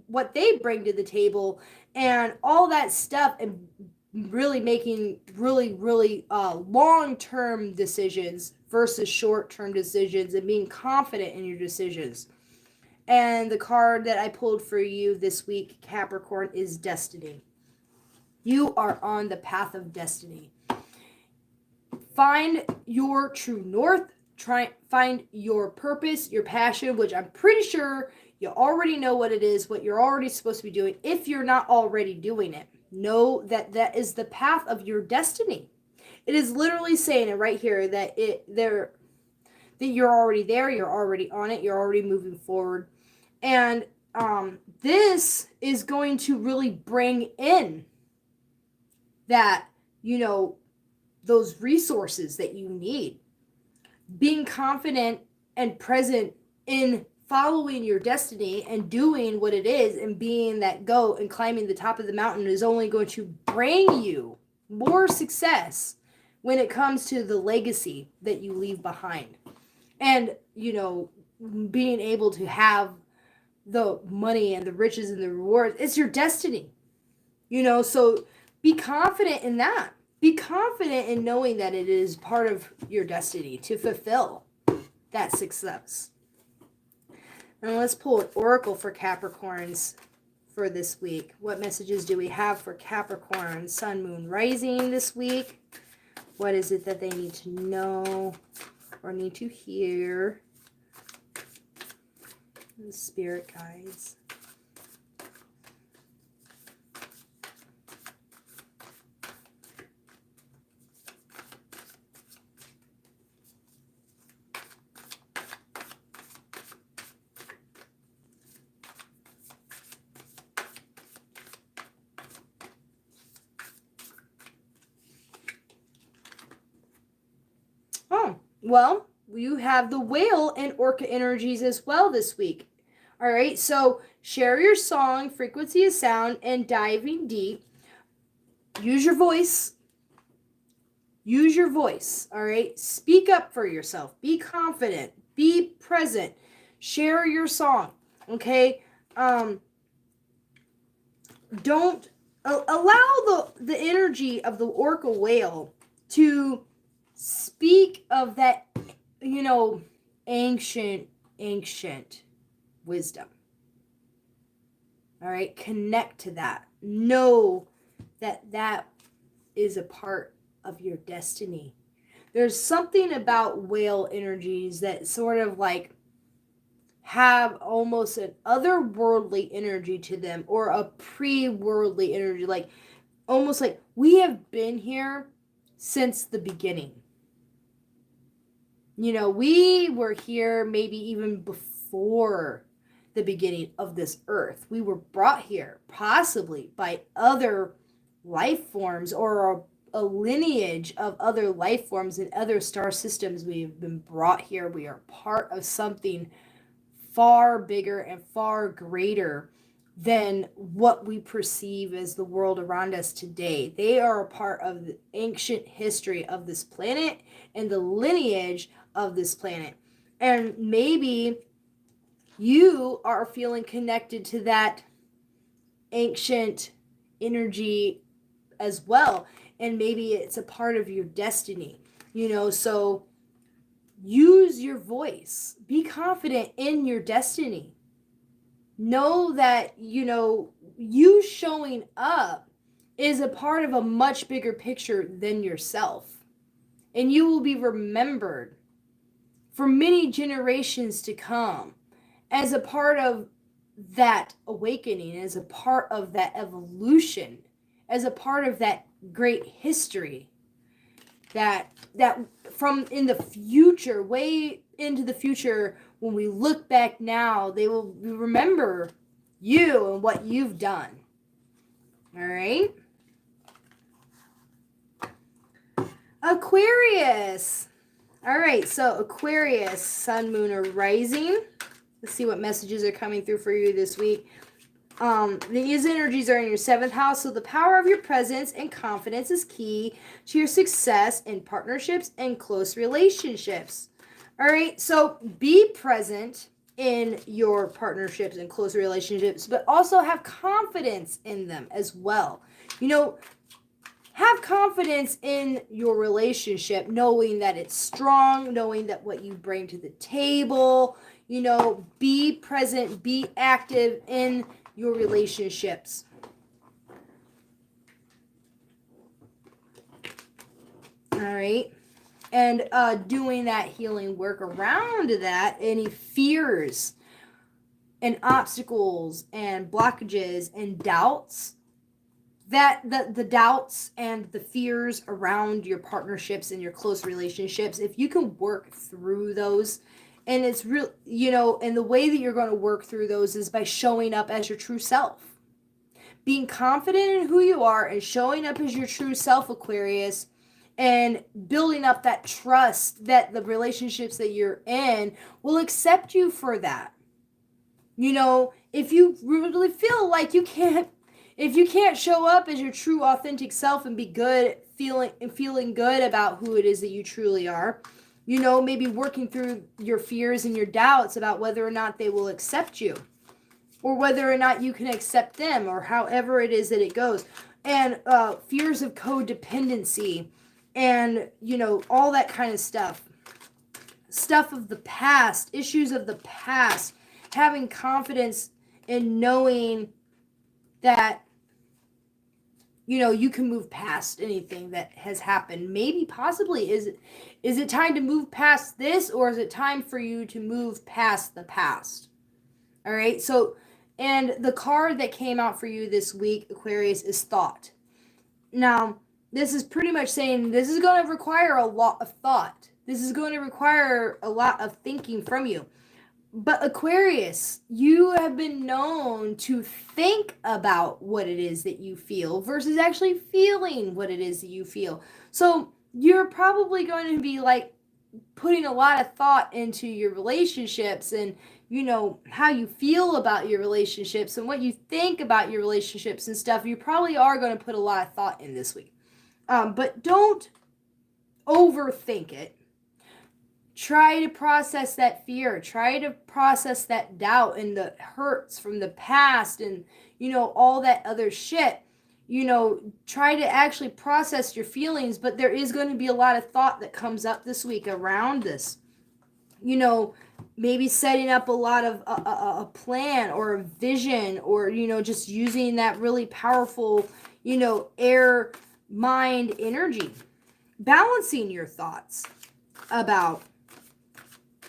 what they bring to the table and all that stuff, and really making really long-term decisions versus short-term decisions, and being confident in your decisions. And the card that I pulled for you this week, Capricorn, is Destiny. You are on the path of destiny. Find your true north. Find your purpose, your passion, which I'm pretty sure you already know what it is, what you're already supposed to be doing. If you're not already doing it, know that that is the path of your destiny. It is literally saying it right here that you're already there, you're already on it, you're already moving forward. And this is going to really bring in that, you know, those resources that you need. Being confident and present in following your destiny and doing what it is and being that GOAT and climbing the top of the mountain is only going to bring you more success when it comes to the legacy that you leave behind. And, you know, being able to have the money and the riches and the rewards, it's your destiny. You know, so be confident in that. Be confident in knowing that it is part of your destiny to fulfill that success. Now let's pull an oracle for Capricorns for this week. What messages do we have for Capricorn, Sun, Moon, Rising this week? What is it that they need to know? or need to hear. The spirit guides. Oh, well, you have the whale and orca energies as well this week. All right, so share your song, frequency of sound, and diving deep. Use your voice. Use your voice, all right? Speak up for yourself. Be confident. Be present. Share your song, okay? Don't allow the energy of the orca whale to speak of that, ancient wisdom. All right, connect to that. Know that is a part of your destiny. There's something about whale energies that sort of like have almost an otherworldly energy to them, or a pre-worldly energy, like almost like we have been here since the beginning. We were here maybe even before the beginning of this earth. We were brought here possibly by other life forms, or a lineage of other life forms in other star systems. We've been brought here. We are part of something far bigger and far greater than what we perceive as the world around us today. They are a part of the ancient history of this planet and the lineage of this planet. And maybe you are feeling connected to that ancient energy as well. And maybe it's a part of your destiny, so use your voice. Be confident in your destiny. Know that, you showing up is a part of a much bigger picture than yourself. And you will be remembered for many generations to come as a part of that awakening, as a part of that evolution, as a part of that great history that from in the future, way into the future, when we look back now, they will remember you and what you've done. All right? Aquarius. All right, so Aquarius, sun, moon, or rising. Let's see what messages are coming through for you this week. These energies are in your 7th house, so the power of your presence and confidence is key to your success in partnerships and close relationships. All right, so be present in your partnerships and close relationships, but also have confidence in them as well. Have confidence in your relationship, knowing that it's strong, knowing that what you bring to the table, be present, be active in your relationships. All right. And doing that healing work around that, any fears and obstacles and blockages and doubts, that the doubts and the fears around your partnerships and your close relationships, if you can work through those, and it's real, and the way that you're going to work through those is by showing up as your true self. Being confident in who you are and showing up as your true self, Aquarius, and building up that trust that the relationships that you're in will accept you for that. If you really feel like if you can't show up as your true authentic self and be good, feeling good about who it is that you truly are, maybe working through your fears and your doubts about whether or not they will accept you, or whether or not you can accept them, or however it is that it goes. And fears of codependency and, all that kind of stuff of the past, issues of the past, having confidence in knowing that you can move past anything that has happened. Maybe possibly is it time to move past this, or is it time for you to move past the past? All right. So, and the card that came out for you this week, Aquarius, is thought. Now, this is pretty much saying this is going to require a lot of thought. This is going to require a lot of thinking from you. But Aquarius, you have been known to think about what it is that you feel versus actually feeling what it is that you feel. So you're probably going to be like putting a lot of thought into your relationships and how you feel about your relationships and what you think about your relationships and stuff. You probably are going to put a lot of thought in this week. But don't overthink it. Try to process that fear. Try to process that doubt and the hurts from the past and, all that other shit. Try to actually process your feelings, but there is going to be a lot of thought that comes up this week around this. Maybe setting up a lot of a plan or a vision, or, just using that really powerful, air mind energy. Balancing your thoughts about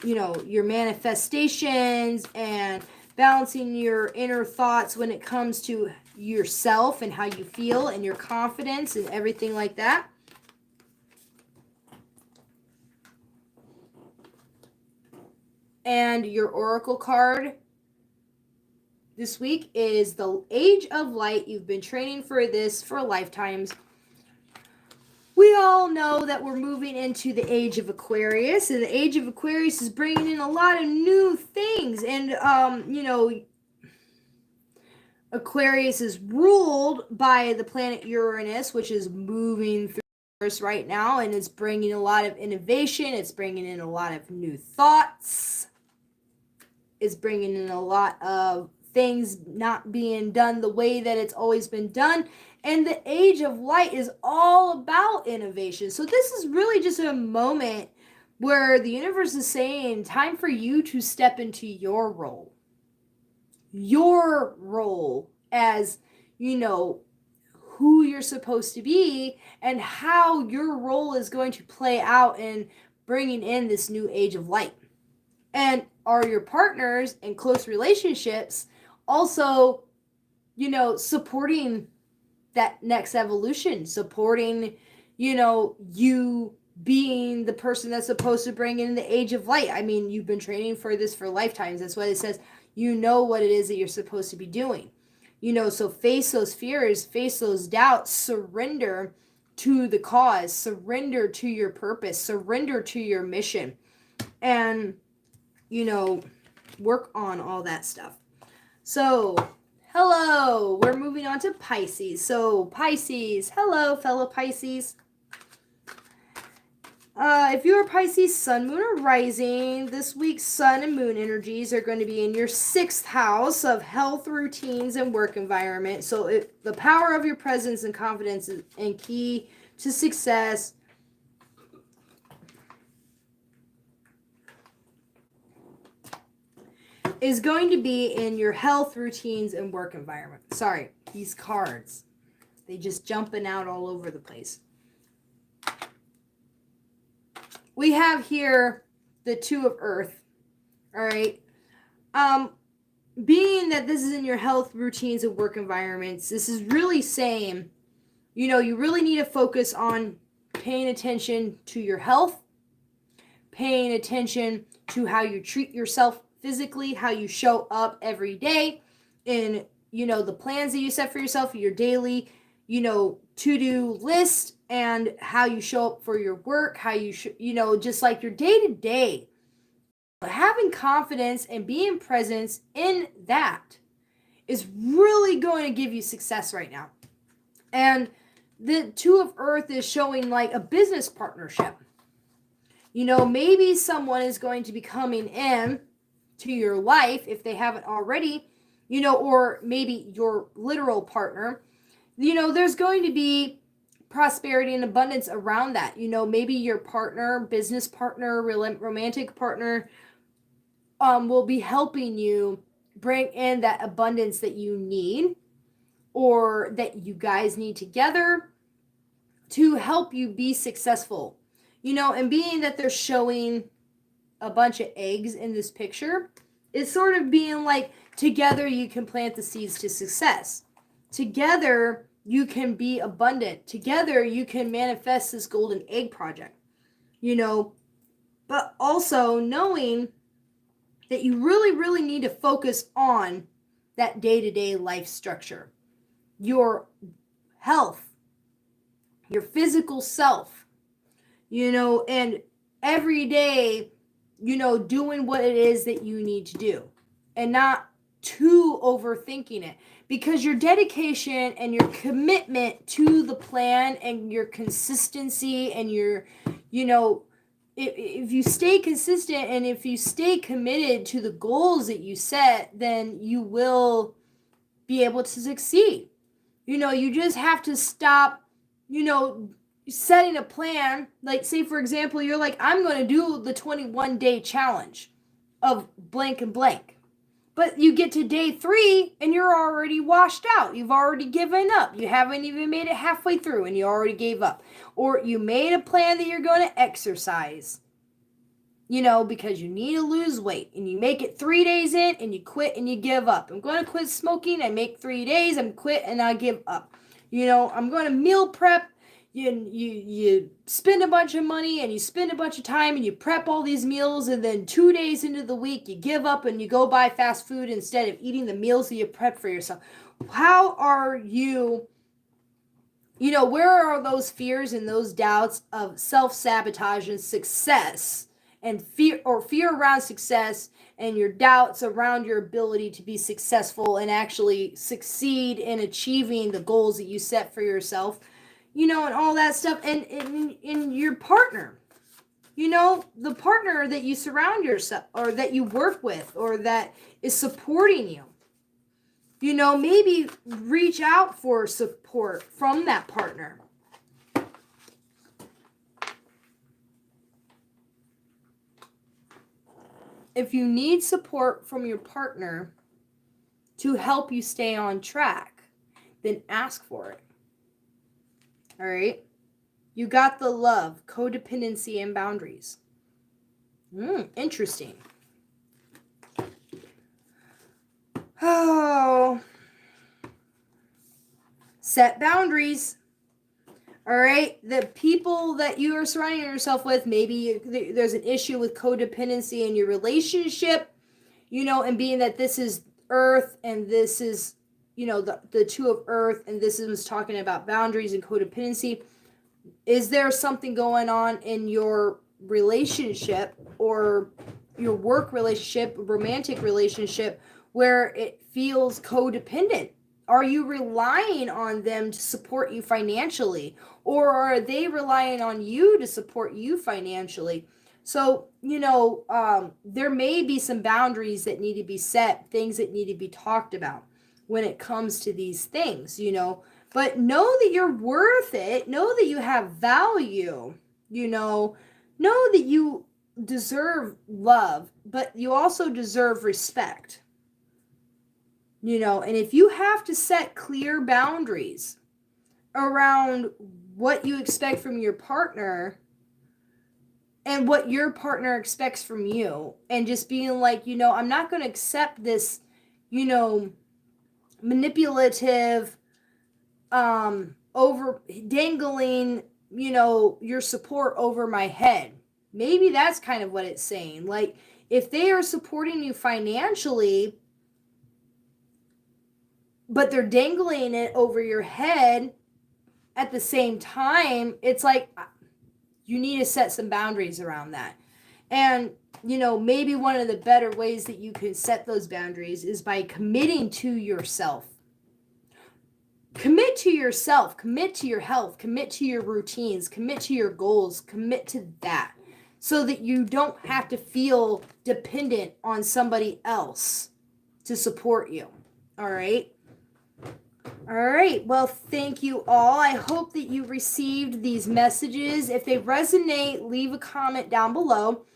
your manifestations, and balancing your inner thoughts when it comes to yourself and how you feel and your confidence and everything like that. And your oracle card this week is the Age of Light. You've been training for this for lifetimes. We all know that we're moving into the Age of Aquarius, and the Age of Aquarius is bringing in a lot of new things. And, Aquarius is ruled by the planet Uranus, which is moving through us right now, and it's bringing a lot of innovation. It's bringing in a lot of new thoughts. It's bringing in a lot of things not being done the way that it's always been done. And the Age of Light is all about innovation. So this is really just a moment where the universe is saying, time for you to step into your role. Your role as, who you're supposed to be and how your role is going to play out in bringing in this new Age of Light. And are your partners in close relationships also, supporting that next evolution, supporting, you being the person that's supposed to bring in the Age of Light? I mean, you've been training for this for lifetimes. That's why it says, what it is that you're supposed to be doing. So face those fears, face those doubts, surrender to the cause, surrender to your purpose, surrender to your mission, and, work on all that stuff. So, hello, we're moving on to Pisces. So, Pisces, hello, fellow Pisces. If you're Pisces, sun, moon, or rising, this week's sun and moon energies are going to be in your 6th house of health, routines, and work environment. So, the power of your presence and confidence is and key to success. Is going to be in your health, routines, and work environment. Sorry, these cards, they just jumping out all over the place. We have here the Two of Earth. All right. Being that this is in your health, routines, and work environments, this is really saying, you really need to focus on paying attention to your health, paying attention to how you treat yourself physically, how you show up every day in, the plans that you set for yourself, your daily, to-do list, and how you show up for your work, how you, just like your day-to-day. Having confidence and being present in that is really going to give you success right now. And the Two of Earth is showing like a business partnership. Maybe someone is going to be coming in to your life if they haven't already, or maybe your literal partner. There's going to be prosperity and abundance around that. Maybe your partner, business partner, romantic partner will be helping you bring in that abundance that you need. or that you guys need together to help you be successful. And being that they're showing a bunch of eggs in this picture, it's sort of being like, together you can plant the seeds to success. Together you can be abundant. Together you can manifest this golden egg project. But also knowing that you really, really need to focus on that day-to-day life structure, your health, your physical self, and every day, doing what it is that you need to do and not too overthinking it, because your dedication and your commitment to the plan and your consistency and your, if you stay consistent and if you stay committed to the goals that you set, then you will be able to succeed. You just have to stop, setting a plan. Like, say, for example, you're like, I'm going to do the 21-day challenge of blank and blank. But you get to day 3 and you're already washed out. You've already given up. You haven't even made it halfway through and you already gave up. Or you made a plan that you're going to exercise, because you need to lose weight, and you make it 3 days in and you quit and you give up. I'm going to quit smoking. I make 3 days, I'm quit and I give up. I'm going to meal prep. You spend a bunch of money and you spend a bunch of time and you prep all these meals, and then 2 days into the week you give up and you go buy fast food instead of eating the meals that you prep for yourself. How are you, where are those fears and those doubts of self-sabotage and success, and fear around success, and your doubts around your ability to be successful and actually succeed in achieving the goals that you set for yourself? And all that stuff, and in your partner, the partner that you surround yourself, or that you work with, or that is supporting you. Maybe reach out for support from that partner. If you need support from your partner to help you stay on track, then ask for it. All right? You got the love, codependency, and boundaries. Interesting. Oh. Set boundaries. All right? The people that you are surrounding yourself with, maybe there's an issue with codependency in your relationship, and being that this is Earth and this is, the 2 of Earth, and this is talking about boundaries and codependency. Is there something going on in your relationship or your work relationship, romantic relationship, where it feels codependent? Are you relying on them to support you financially, or are they relying on you to support you financially? So, there may be some boundaries that need to be set, things that need to be talked about when it comes to these things, but know that you're worth it. Know that you have value, know that you deserve love, but you also deserve respect, and if you have to set clear boundaries around what you expect from your partner and what your partner expects from you, and just being like, I'm not going to accept this, manipulative, over dangling, your support over my head. Maybe that's kind of what it's saying. Like, if they are supporting you financially, but they're dangling it over your head at the same time, it's like, you need to set some boundaries around that. And, maybe one of the better ways that you can set those boundaries is by committing to yourself. Commit to yourself, commit to your health, commit to your routines, commit to your goals, commit to that, so that you don't have to feel dependent on somebody else to support you. All right? All right. Well, thank you all. I hope that you received these messages. If they resonate, leave a comment down below.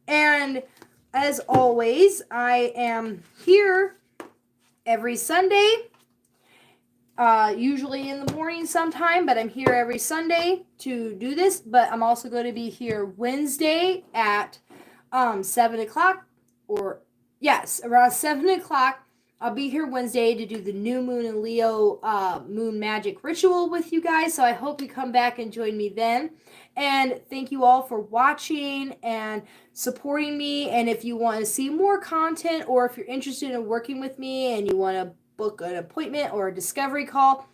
And as always, I am here every Sunday usually in the morning sometime, but I'm here every Sunday to do this. But I'm also going to be here Wednesday at 7 o'clock, or yes, around 7 o'clock. I'll be here Wednesday to do the new moon and Leo moon magic ritual with you guys. So I hope you come back and join me then. And thank you all for watching and supporting me. And if you want to see more content, or if you're interested in working with me and you want to book an appointment or a discovery call,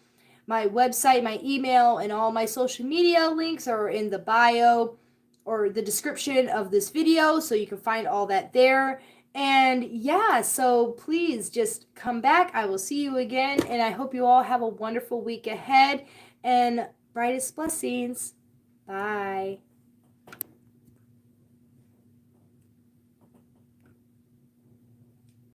my website, my email, and all my social media links are in the bio or the description of this video, so you can find all that there. And yeah, so please just come back. I will see you again, and I hope you all have a wonderful week ahead, and brightest blessings. Bye.